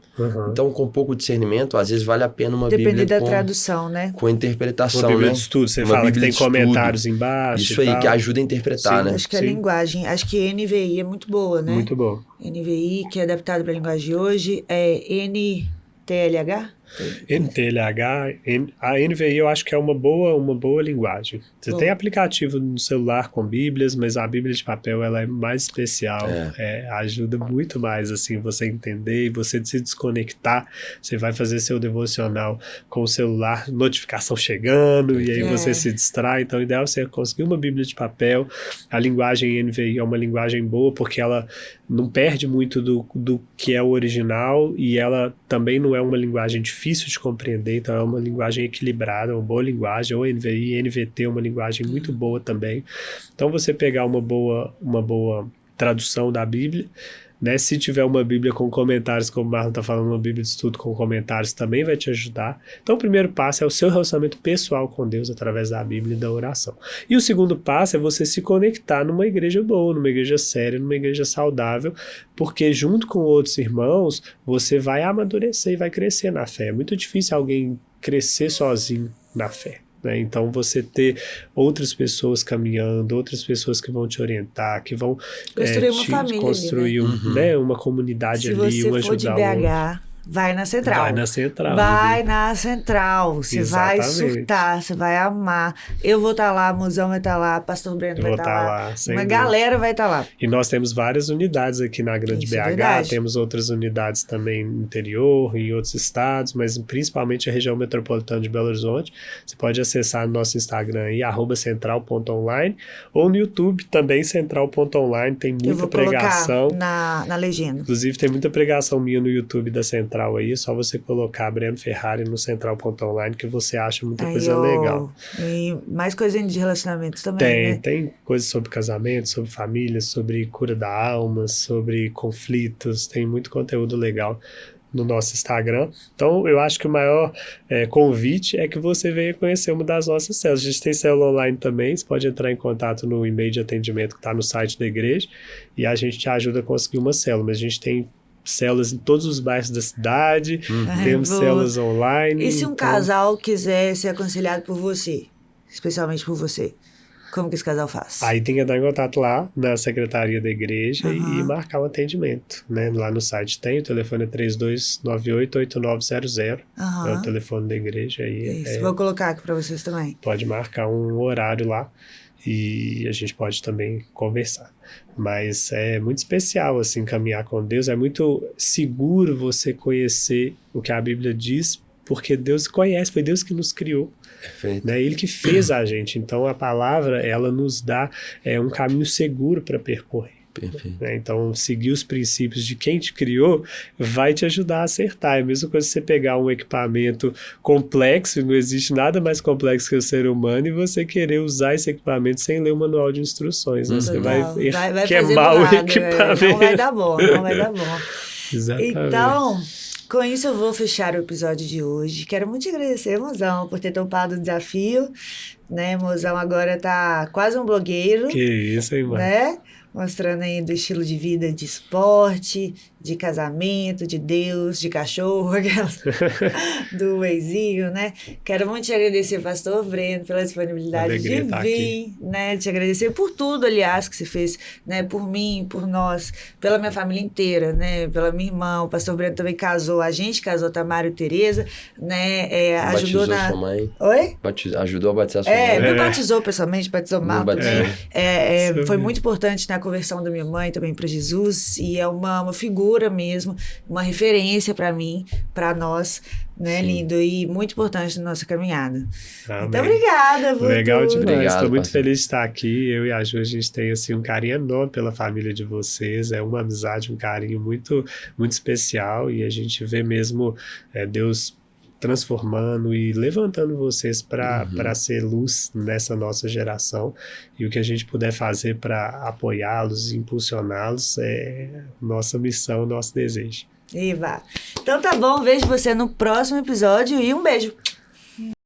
Então, com pouco discernimento, às vezes vale a pena uma Bíblia da tradução, né? Com interpretação, uma Bíblia né? de estudo, você uma fala Bíblia que tem comentários embaixo. Isso aí, tal. que ajuda a interpretar, Sim, né? Acho que a linguagem, acho que NVI é muito boa, né? Muito boa. NVI, que é adaptado para a linguagem de hoje, é NTLH? NTLH, a NVI eu acho que é uma boa linguagem. Você tem aplicativo no celular com bíblias, mas a Bíblia de papel ela é mais especial, ajuda muito mais assim você entender e você se desconectar. Você vai fazer seu devocional com o celular, notificação chegando e aí você se distrai. Então o ideal é você conseguir uma Bíblia de papel. A linguagem NVI é uma linguagem boa porque ela não perde muito do que é o original e ela também não é uma linguagem difícil de compreender, então é uma linguagem equilibrada, uma boa linguagem, ou NVI, NVT é uma linguagem muito boa também. Então você pegar uma boa tradução da Bíblia, né? Se tiver uma Bíblia com comentários, como o Marlon está falando, uma Bíblia de estudo com comentários também vai te ajudar. Então o primeiro passo é o seu relacionamento pessoal com Deus através da Bíblia e da oração. E o segundo passo é você se conectar numa igreja boa, numa igreja séria, numa igreja saudável, porque junto com outros irmãos, você vai amadurecer e vai crescer na fé. É muito difícil alguém crescer sozinho na fé. Né? Então você ter outras pessoas caminhando, outras pessoas que vão te orientar, que vão construir né, uma comunidade ali, um ajudar o outro. Se você for de BH, vai na Central. Vai na Central. Vai na Central. Você vai surtar, você vai amar. Eu vou estar lá, a Musão vai estar lá, Pastor Breno vai estar lá. Uma galera vai estar lá. E nós temos várias unidades aqui na Grande BH, temos outras unidades também no interior, em outros estados, mas principalmente a região metropolitana de Belo Horizonte. Você pode acessar no nosso Instagram aí, @central.online, ou no YouTube também, central.online, tem muita pregação. Na legenda. Inclusive tem muita pregação minha no YouTube da Central, Central aí, é só você colocar Breno Ferrari no central.online que você acha muita coisa legal. E mais coisinhas de relacionamento também, né? Tem coisas sobre casamento, sobre família, sobre cura da alma, sobre conflitos, tem muito conteúdo legal no nosso Instagram. Então, eu acho que o maior convite é que você venha conhecer uma das nossas células. A gente tem célula online também, você pode entrar em contato no e-mail de atendimento que está no site da igreja e a gente te ajuda a conseguir uma célula. Mas a gente tem células em todos os bairros da cidade, temos células online. E se um casal quiser ser aconselhado por você, especialmente por você? Como que esse casal faz? Aí tem que entrar em contato lá na secretaria da igreja e marcar um atendimento, né? Lá no site tem, o telefone é 3298-8900, é o telefone da igreja. Aí Vou colocar aqui para vocês também. Pode marcar um horário lá e a gente pode também conversar. Mas é muito especial, assim, caminhar com Deus, é muito seguro você conhecer o que a Bíblia diz, porque Deus conhece, foi Deus que nos criou. Né? Ele que fez a gente, então a palavra ela nos dá um caminho seguro para percorrer. Né? Então seguir os princípios de quem te criou vai te ajudar a acertar. É a mesma coisa você pegar um equipamento complexo, não existe nada mais complexo que o ser humano, e você querer usar esse equipamento sem ler o manual de instruções, né? Você vai queimar o equipamento. Não vai dar bom, não vai dar bom. Exatamente. Então, com isso eu vou fechar o episódio de hoje. Quero muito te agradecer, Mozão, por ter topado o desafio, né? Mozão agora tá quase um blogueiro. Que isso, hein, mano? Né? Mostrando aí do estilo de vida, de esporte, de casamento, de Deus, de cachorro, do Weizinho, né? Quero muito te agradecer, pastor Breno, pela disponibilidade de vir, né? Te agradecer por tudo, aliás, que você fez, né? Por mim, por nós, pela minha família inteira, né? Pela minha irmã, o pastor Breno também casou, a gente casou, Tamara e Tereza, né? Ajudou batizou sua mãe. Oi? Ajudou a batizar sua mãe. Me batizou pessoalmente, batizou mal também. Foi muito importante na conversão da minha mãe também para Jesus, e é uma figura mesmo, uma referência para mim, para nós, né, Sim. Lindo, e muito importante na nossa caminhada. Amém. Então, obrigada por Legal tudo. demais, estou muito feliz de estar aqui. Eu e a Ju, a gente tem assim, um carinho enorme pela família de vocês, é uma amizade, um carinho muito, muito especial, e a gente vê mesmo Deus transformando e levantando vocês para ser luz nessa nossa geração, e o que a gente puder fazer para apoiá-los e impulsioná-los é nossa missão, nosso desejo. Então tá bom, vejo você no próximo episódio e um beijo.